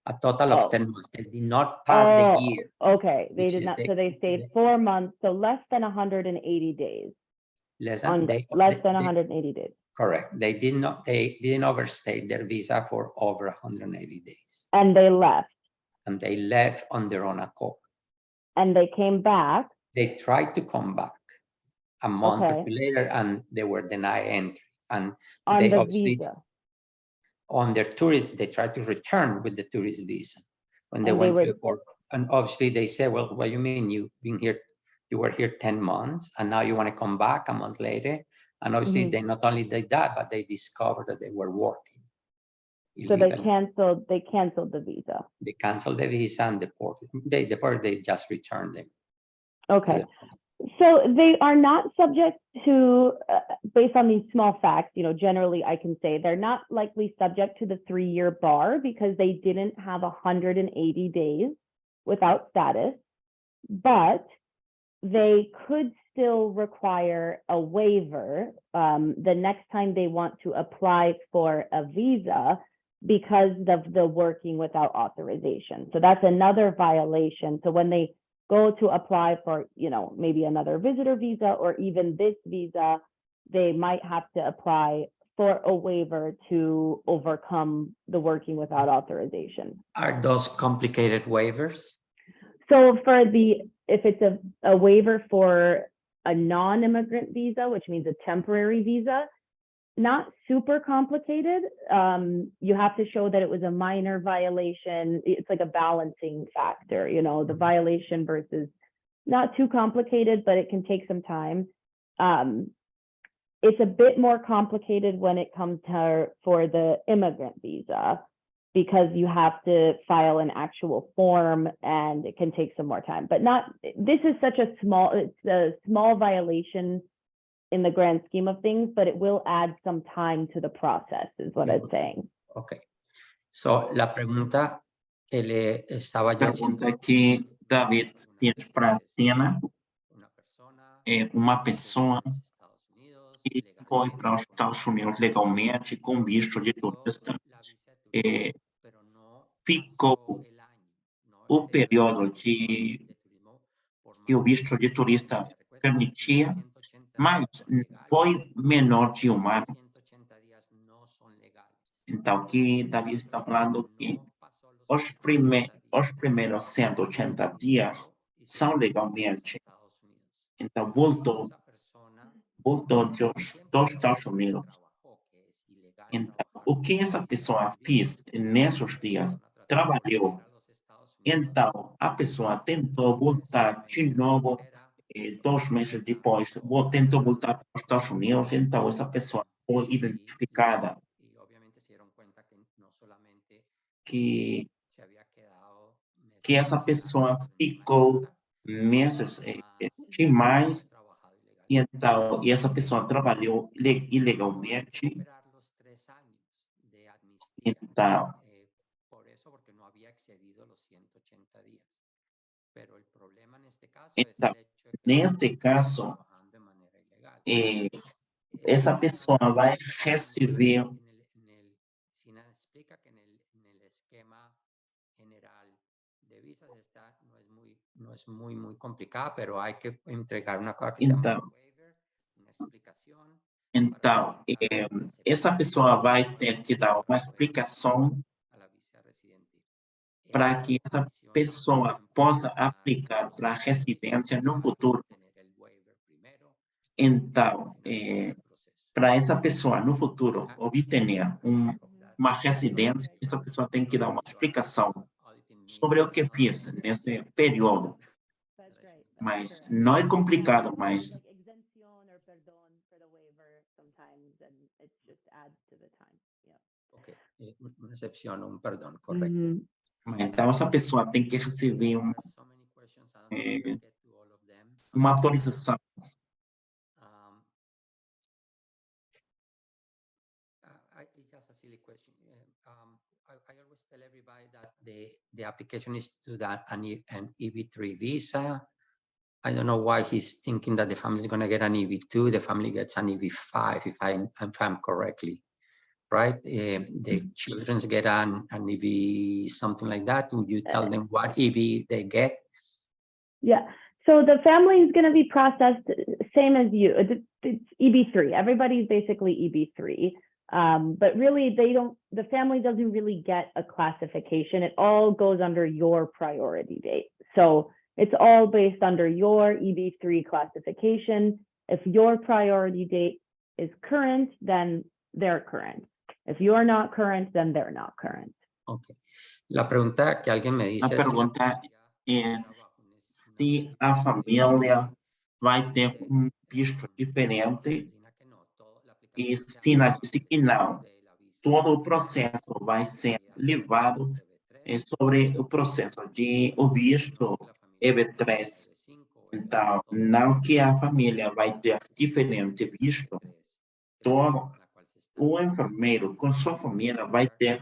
A total of 10 months. They did not pass the year. Okay, they did not. So they stayed 4 months, so less than 180 days. Less than 180 days. Correct. They didn't overstay their visa for over 180 days. And they left. And they left on their own accord. And they came back. They tried to come back a month or two later, and they were denied entry. And on they the obviously, visa. On their tourist, they tried to return with the tourist visa when they went to the court. And obviously they said, well, what do you mean? You've been here, you were here 10 months and now you want to come back a month later. And obviously they not only did that, but they discovered that they were working illegally. So they canceled the visa. They canceled the visa and deported. They just returned them. Okay. So they are not subject to, based on these small facts, generally I can say they're not likely subject to the 3-year bar because they didn't have 180 days without status, but they could still require a waiver the next time they want to apply for a visa because of the working without authorization. So that's another violation. So when they go to apply for, maybe another visitor visa or even this visa, they might have to apply for a waiver to overcome the working without authorization. Are those complicated waivers? So if it's a waiver for a non-immigrant visa, which means a temporary visa, not super complicated. You have to show that it was a minor violation. It's like a balancing factor, the violation versus not too complicated, but it can take some time. It's a bit more complicated when it comes for the immigrant visa because you have to file an actual form and it can take some more time. But this is it's a small violation in the grand scheme of things, but it will add some time to the process, is what I'm saying. Okay. So, la pregunta que le estaba yo haciendo aquí, David, es para Siena, uma pessoa que foi para os Estados Unidos legalmente com visto de turista, ficou o período que o visto de turista permitia, mas foi menor de 1 ano. Então, aqui David está falando que os primeiros 180 dias são legalmente. Então, voltou dos Estados Unidos. Então, o que essa pessoa fez nesses dias? Trabalhou. Então, a pessoa tentou voltar de novo 2 meses depois, tentou voltar para os Estados Unidos, então essa pessoa foi identificada que essa pessoa ficou meses demais, e essa pessoa trabalhou ilegalmente. Então, Então, neste caso, essa pessoa vai receber no es muy complicada, pero hay que entregar una cosa que se llama un waiver, una explicación. Então, essa pessoa vai ter que dar uma explicação para que essa pessoa possa aplicar para a residência no futuro. Então, para essa pessoa no futuro obter uma residência, essa pessoa tem que dar uma explicação sobre o que fez nesse período. Mas não é complicado, mas una excepción o un perdón, correcto. Então essa pessoa tem que receber uma autorização. It's just a silly question. I always tell everybody that the application is to that an EB3 visa. I don't know why he's thinking that the family is going to get an EB2. The family gets an EB5, if I'm correctly, right? The children get an EB, something like that. Would you tell them what EB they get? Yeah. So the family is going to be processed same as you. It's EB3. Everybody's basically EB3. But really, the family doesn't really get a classification. It all goes under your priority date. So it's all based under your EB3 classification. If your priority date is current, then they're current. If you're not current, then they're not current. Okay. La pregunta que alguien me dice A pergunta é se a família vai ter visto diferente e Sina disse que não. Todo o processo vai ser levado sobre o processo de o visto EB3. Então, não que a família vai ter diferente visto, todo o enfermeiro com sua família vai ter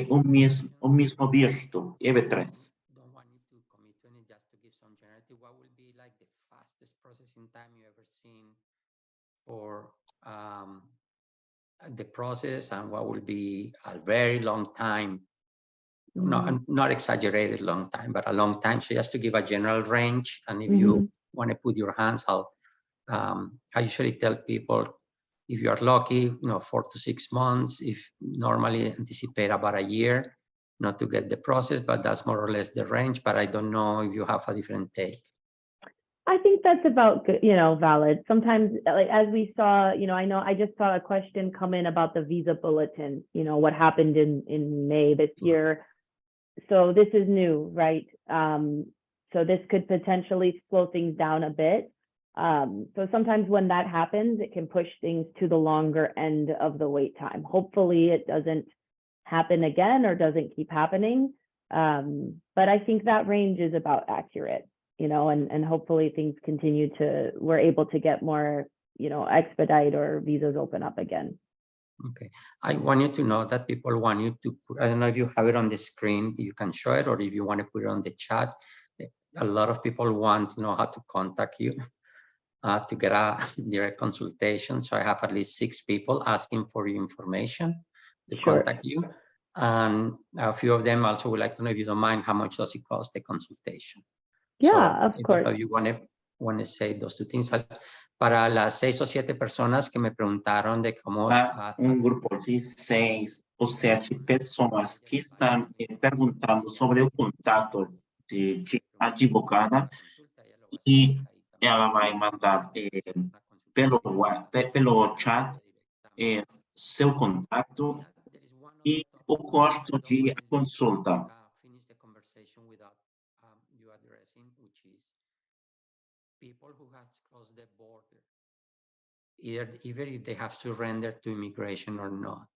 o mesmo visto EB3. What will be like the fastest processing time you ever seen for the process, and what will be a very long time? Not exaggerated long time, but a long time. So just to give a general range, and if you want to put your hands out, I usually tell people, if you are lucky, 4 to 6 months. If normally anticipate about a year, not to get the process, but that's more or less the range. But I don't know if you have a different take. I think that's about good, valid. Sometimes, like as we saw, I just saw a question come in about the visa bulletin, what happened in May this year. So this is new, right? So this could potentially slow things down a bit. So sometimes when that happens, it can push things to the longer end of the wait time. Hopefully it doesn't happen again or doesn't keep happening. But I think that range is about accurate, and hopefully things continue we're able to get more, expedite or visas open up again. Okay. I want you to know that people want you to put, I don't know if you have it on the screen, you can show it, or if you want to put it on the chat. A lot of people want to know how to contact you to get a direct consultation. So I have at least 6 people asking for your information to contact you. And a few of them also would like to know, if you don't mind, how much does it cost the consultation? Yeah, so, of course. If you want to say those 2 things. Para las 6 o 7 personas que me preguntaron de cómo... grupo de 6 ou 7 pessoas que estão perguntando sobre o contato de advogada, e ela vai mandar pelo chat seu contato e o custo de consulta. People who have crossed the border, either if they have surrendered to immigration or not.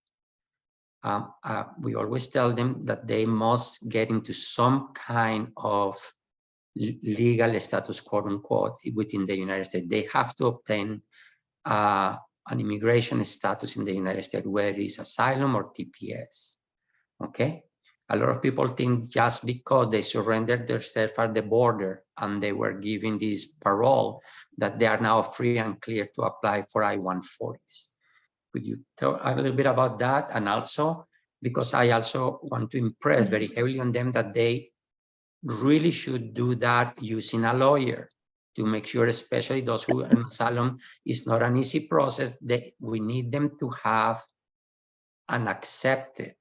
We always tell them that they must get into some kind of legal status, quote unquote, within the United States. They have to obtain an immigration status in the United States, whether it is asylum or TPS. Okay. A lot of people think just because they surrendered themselves at the border and they were given this parole, that they are now free and clear to apply for I-140s. Could you tell a little bit about that? And also, because I also want to impress very heavily on them that they really should do that using a lawyer to make sure, especially those who are in asylum, is not an easy process. We need them to have an accepted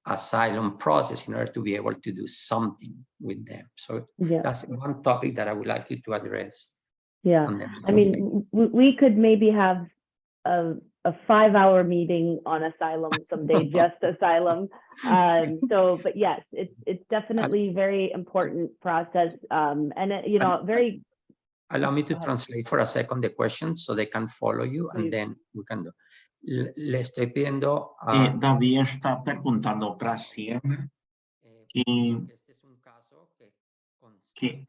asylum process in order to be able to do something with them. So that's one topic that I would like you to address. Yeah, I mean, we could maybe have a 5-hour meeting on asylum someday, just asylum. But yes, it's definitely very important process. And you know, very. Allow me to translate for a second the question so they can follow you, and then we can do. Le estoy pidiendo a David está preguntando para Siena que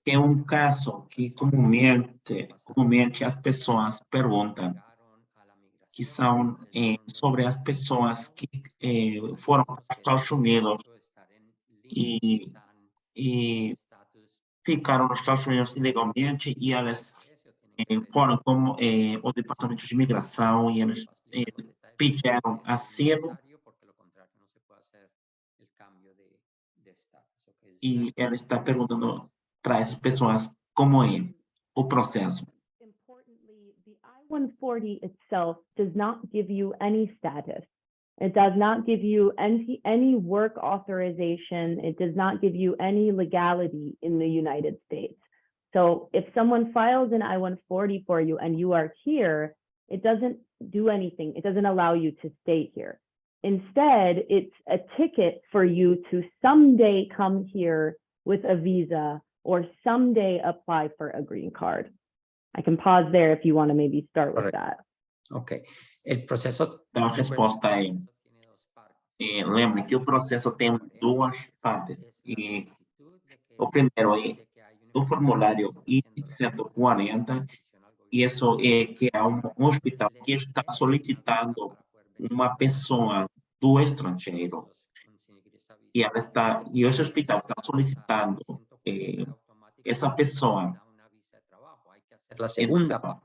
é um caso que comumente as pessoas perguntam, que são sobre as pessoas que foram para os Estados Unidos e ficaram nos Estados Unidos ilegalmente e elas foram como o Departamento de Imigração e eles pediram asilo e ela está perguntando para essas pessoas como é o processo. Importantly, the I-140 itself does not give you any status. It does not give you any work authorization. It does not give you any legality in the United States. So if someone files an I-140 for you and you are here, it doesn't do anything. It doesn't allow you to stay here. Instead, it's a ticket for you to someday come here with a visa or someday apply for a green card. I can pause there if you want to maybe start with that. Okay. El proceso. A resposta é, lembre que o processo tem duas partes. E o primeiro é o formulário I-140, e isso é que é um hospital que está solicitando uma pessoa do estrangeiro. E esse hospital está solicitando essa pessoa. Então,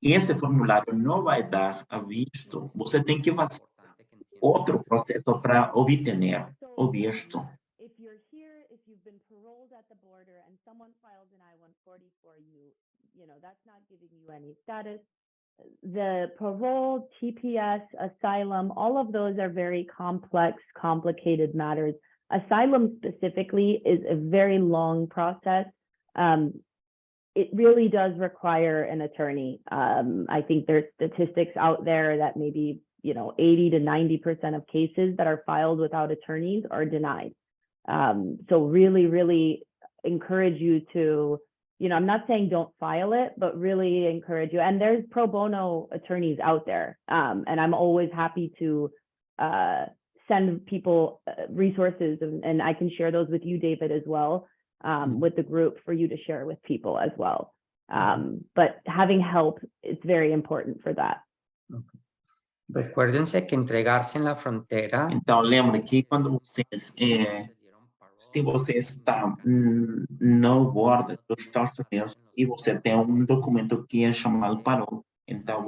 e esse formulário não vai dar a visto. Você tem que fazer outro processo para obter o visto. If you're here, if you've been paroled at the border and someone files an I-140 for you, you know, that's not giving you any status. The parole, TPS, asylum, all of those are very complex, complicated matters. Asylum specifically is a very long process. It really does require an attorney. I think there's statistics out there that maybe, you know, 80 to 90% of cases that are filed without attorneys are denied. So really, really encourage you to, you know, I'm not saying don't file it, but really encourage you. And there's pro bono attorneys out there. And I'm always happy to send people resources, and I can share those with you, David, as well, with the group for you to share with people as well. But having help is very important for that. Okay. Recuérdense que entregarse en la frontera. Então, lembre que quando vocês, se você está no borda dos Estados Unidos e você tem um documento que é chamado parole, então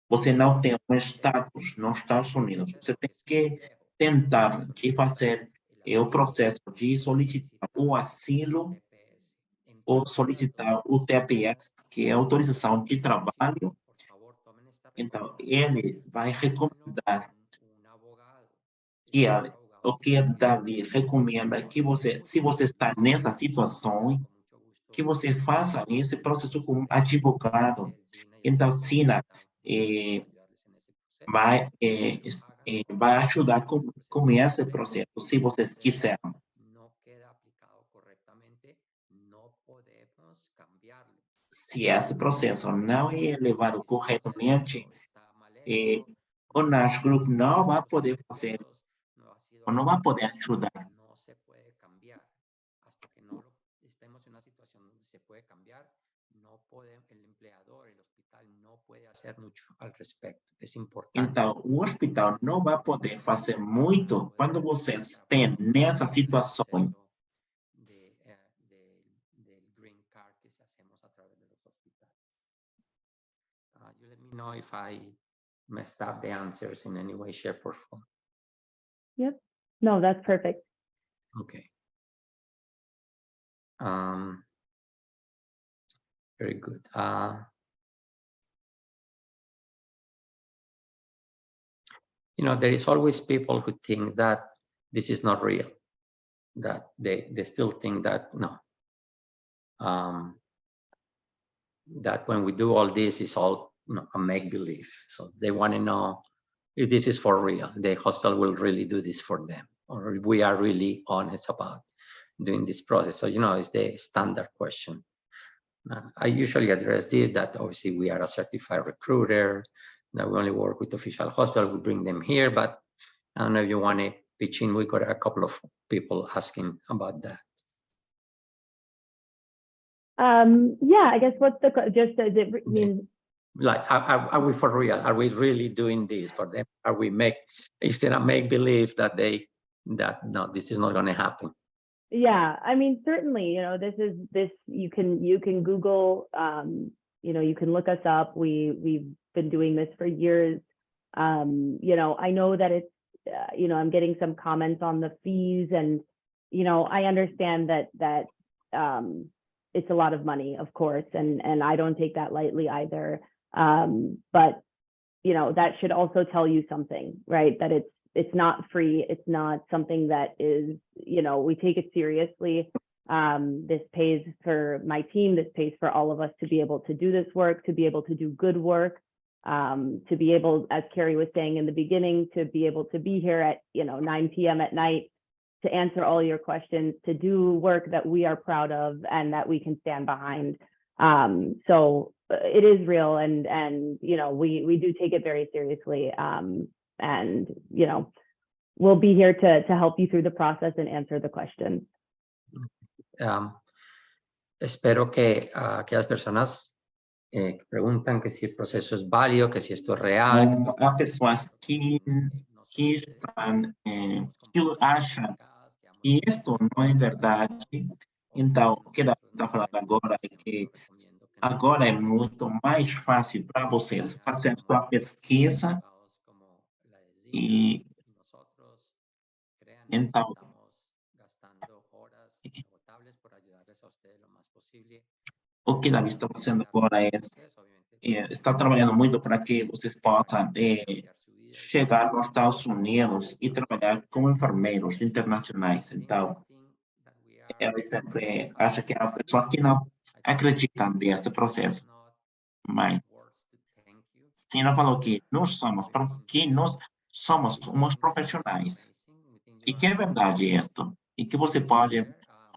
você não tem um status nos Estados Unidos. Você tem que tentar de fazer o processo de solicitar o asilo ou solicitar o TPS, que é autorização de trabalho. Então, ele vai recomendar que o que Davi recomenda que você, se você está nessa situação, que você faça esse processo com um advogado. Então, Sina vai ajudar com esse processo, se vocês quiserem. Se esse processo não é levado corretamente, o nosso grupo não vai poder fazer, ou não vai poder ajudar. el empleador, el hospital no puede hacer mucho al respecto. Es importante. Então, o hospital não vai poder fazer muito quando você tem nessa situação. Del green card que se hacemos a través de los hospitales. You let me know if I messed up the answers in any way, shape, or form. Yep. No, that's perfect. Okay. Very good. You know, there is always people who think that this is not real, that they still think that no, that when we do all this, it's all, you know, a make-believe. So they want to know if this is for real, the hospital will really do this for them, or if we are really honest about doing this process. So, you know, it's the standard question. I usually address this, that obviously we are a certified recruiter, that we only work with official hospitals, we bring them here, but I don't know if you want to pitch in. We got a couple of people asking about that. Yeah, I guess what's the, just does it mean? Like, are we for real? Are we really doing this for them? Are we is there a make-believe that no, this is not going to happen? Yeah, I mean, certainly, you know, you can Google, you know, you can look us up. We've been doing this for years. You know, I know that it's, you know, I'm getting some comments on the fees, and, you know, I understand that it's a lot of money, of course, and I don't take that lightly either. But, you know, that should also tell you something, right? That it's not free. It's not something that is, you know, we take it seriously. This pays for my team. This pays for all of us to be able to do this work, to be able to do good work, to be able, as Carrie was saying in the beginning, to be able to be here at, you know, 9 p.m. at night to answer all your questions, to do work that we are proud of and that we can stand behind. So it is real, and you know, we do take it very seriously. And, you know, we'll be here to help you through the process and answer the questions. Espero que aquellas personas que preguntan que si el proceso es válido, que si esto es real. Há pessoas que estão, que acham que isto não é verdade. Então, o que está falando agora é que agora é muito mais fácil para vocês fazer sua pesquisa. E então, o que Davi está fazendo agora é está trabalhando muito para que vocês possam chegar nos Estados Unidos e trabalhar como enfermeiros internacionais. Então, ela sempre acha que é a pessoa que não acredita nesse processo. Mas, Sina falou que nós somos uns profissionais. E que é verdade isso. E que você pode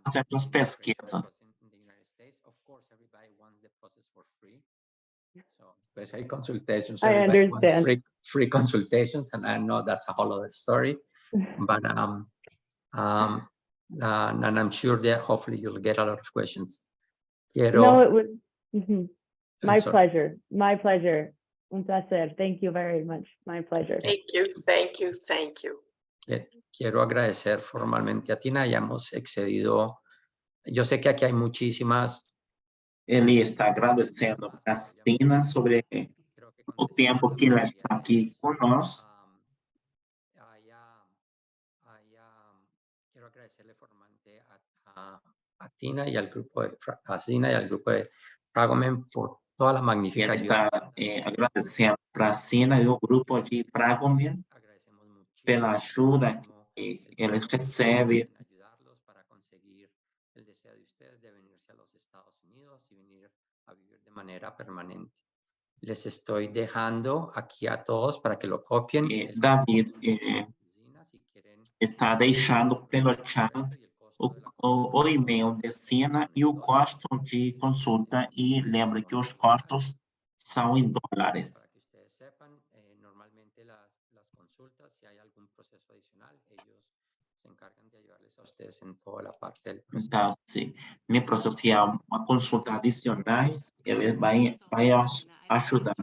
fazer suas pesquisas. Especially consultations. I understand. Free consultations, and I know that's a whole other story. But and I'm sure that hopefully you'll get a lot of questions. No, it was my pleasure. My pleasure. Un placer. Thank you very much. My pleasure. Thank you. Thank you. Thank you. Quiero agradecer formalmente a Tina. Ya hemos excedido. Yo sé que aquí hay muchísimas. Ele está agradecendo a Tina sobre o tempo que ela está aqui conosco. Quiero agradecerle formalmente a Tina y al grupo de FRAGOMEN por toda la magnífica ayuda. Ele está agradecendo para a Tina e o grupo de FRAGOMEN pela ajuda que eles recebem. El deseo de ustedes de venirse a los Estados Unidos y venir a vivir de manera permanente. Les estoy dejando aquí a todos para que lo copien. David está deixando pelo chat o e-mail de Sina e o custo de consulta, e lembre que os custos são em dólares. Para que ustedes sepan, normalmente las consultas, si hay algún proceso adicional, ellos se encargan Então, sim, me processar uma consulta adicional, ele vai ajudar.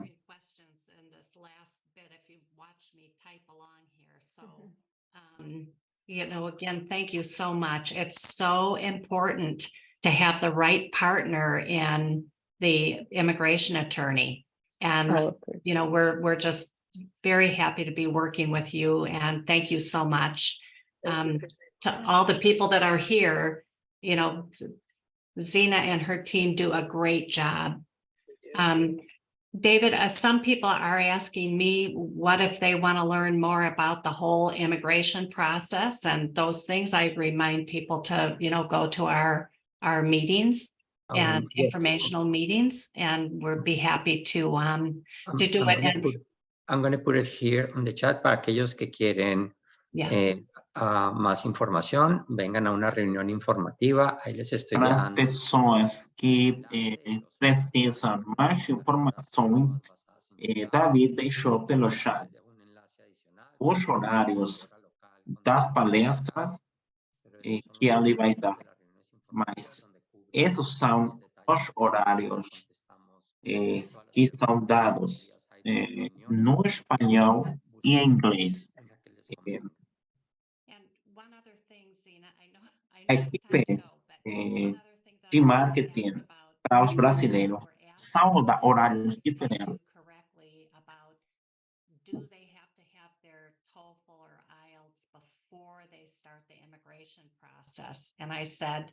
You know, again, thank you so much. It's so important to have the right partner in the immigration attorney. And, you know, we're just very happy to be working with you, and thank you so much. To all the people that are here, you know, Zena and her team do a great job. David, some people are asking me, what if they want to learn more about the whole immigration process and those things? I remind people to, you know, go to our meetings and informational meetings, and we'll be happy to do it. I'm going to put it here on the chat para aquellos que quieren más información, vengan a una reunión informativa. Ahí les estoy Para as dando. pessoas que precisam mais informação, David deixou pelo chat os horários das palestras que ele vai dar. Mas esses são os horários que são dados no espanhol e em inglês. A equipe de marketing para os brasileiros são horários diferentes. Do they have to have their TOEFL or IELTS before they start the immigration process? And I said,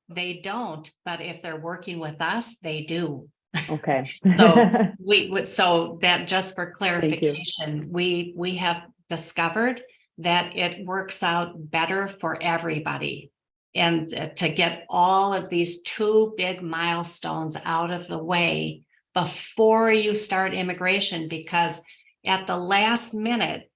they don't, but if they're working with us, they do. Okay. So that just for clarification, we have discovered that it works out better for everybody. And to get all of these two big milestones out of the way before you start immigration, because at the last minute,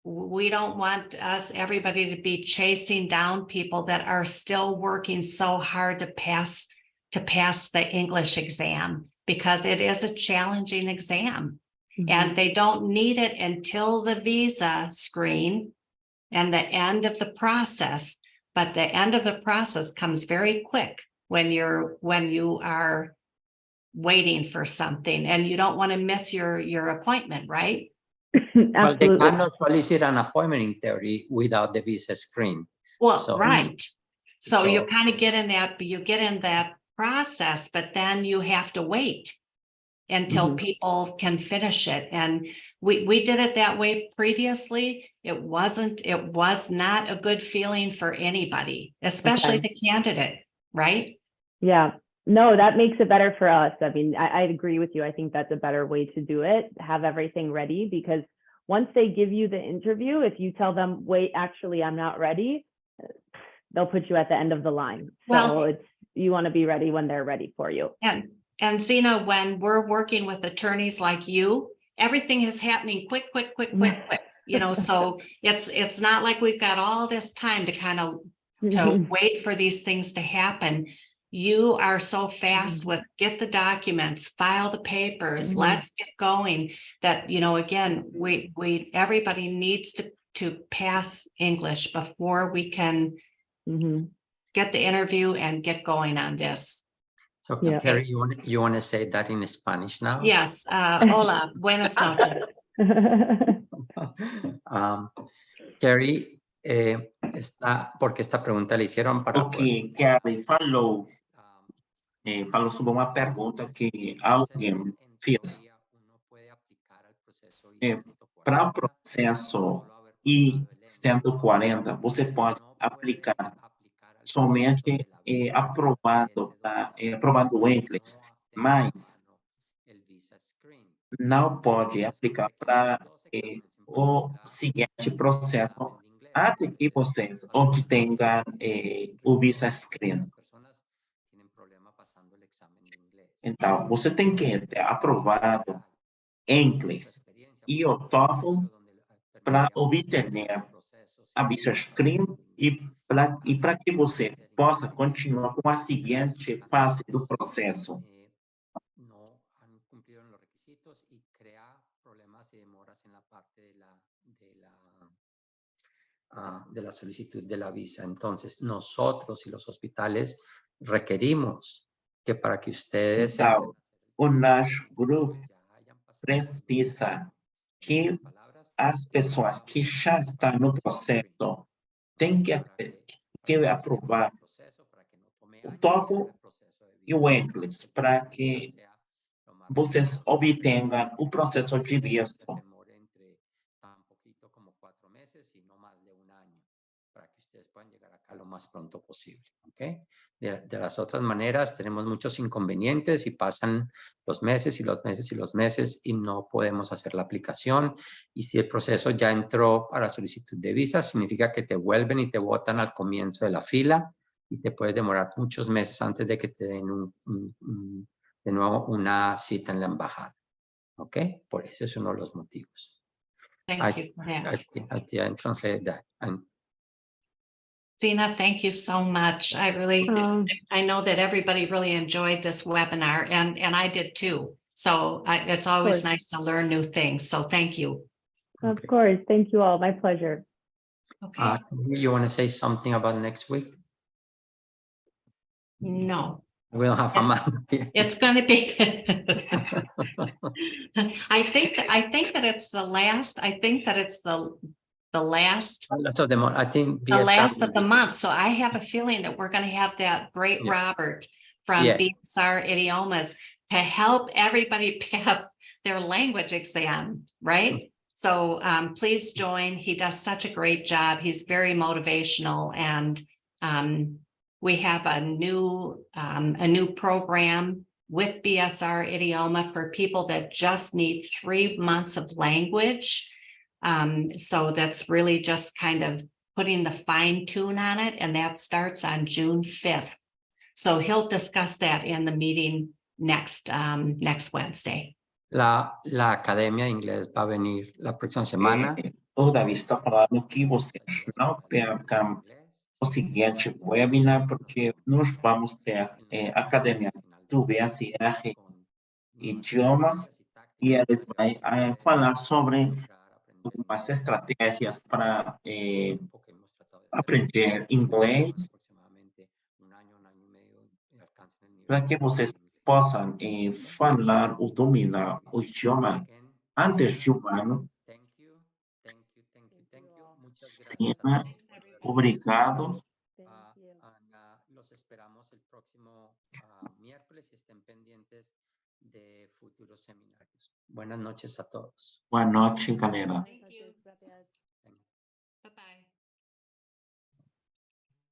we don't want everybody to be chasing down people that are still working so hard to pass the English exam, because it is a challenging exam. Mm-hmm. And they don't need it until the visa screen and the end of the process. But the end of the process comes very quick when you are waiting for something, and you don't want to miss your appointment, right? Well, they cannot solicit an appointment in theory without the visa screen. Well, right. So you kind of get in that process, but then you have to wait until people can finish it. And we did it that way previously. It was not a good feeling for anybody, especially the candidate, right? Yeah. No, that makes it better for us. I mean, I agree with you. I think that's a better way to do it. Have everything ready, because once they give you the interview, if you tell them, wait, actually, I'm not ready, they'll put you at the end of the line. So you want to be ready when they're ready for you. And Zena, when we're working with attorneys like you, everything is happening quick. You know, so it's not like we've got all this time to kind of to wait for these things to happen. You are so fast with get the documents, file the papers, let's get going, that, you know, again, we everybody needs to pass English before we can get the interview and get going on this. Okay, Carrie, you want to say that in Spanish now? Yes. Hola, buenas noches. Carrie, porque esta pregunta le hicieron para... Ok, Carrie, falou sobre uma pergunta que alguém fez. Para o processo I-140, você pode aplicar somente aprovado o inglês, mas não pode aplicar para o seguinte processo até que vocês obtenham o visa screen. Então, você tem que ter aprovado em inglês e o TOEFL para obter a visa screen e para que você possa continuar com a seguinte fase do processo. de la solicitud de la visa. Entonces, nosotros y los hospitales requerimos que para que ustedes Então, o nosso grupo precisa que as pessoas que já estão no processo têm que aprovar o TOEFL e o inglês para que vocês obtenham o processo de visto. tan poquito como 4 meses y no más de 1 año, para que ustedes puedan llegar acá lo más pronto posible, ¿ok? De las otras maneras, tenemos muchos inconvenientes y pasan los meses y los meses y los meses y no podemos hacer la aplicación. Y si el proceso ya entró para solicitud de visa, significa que te vuelven y te botan al comienzo de la fila y te puedes demorar muchos meses antes de que te den de nuevo una cita en la embajada, ¿ok? Por eso es uno de los motivos. Thank you for that. I didn't translate that. Zena, thank you so much. I really, I know that everybody really enjoyed this webinar and I did too. So it's always nice to learn new things. So thank you. Of course. Thank you all. My pleasure. Okay. You want to say something about next week? No, We'll have Amanda here. it's going to be. I think that it's the last. I think that it's the last. I think The last of the month. So I have a feeling that we're going to have that great Robert from BSR Idiomas to help everybody pass their language exam, right? So please join. He does such a great job. He's very motivational, and we have a new program with BSR Idioma for people that just need 3 months of language. So that's really just kind of putting the fine tune on it, and that starts on June 5th. So he'll discuss that in the meeting next Wednesday. La Academia de Inglés va a venir la próxima semana. Toda vez está falando que vocês não percam o seguinte webinar, porque nós vamos ter a Academia do BSR Idioma e eles vão falar sobre algumas estratégias para aprender inglês, para que vocês possam falar ou dominar o idioma antes de 1 ano. Obrigado. Los esperamos el próximo miércoles y estén pendientes de futuros seminarios. Buenas noches a todos. Boa noite, galera. Thank you. Bye-bye.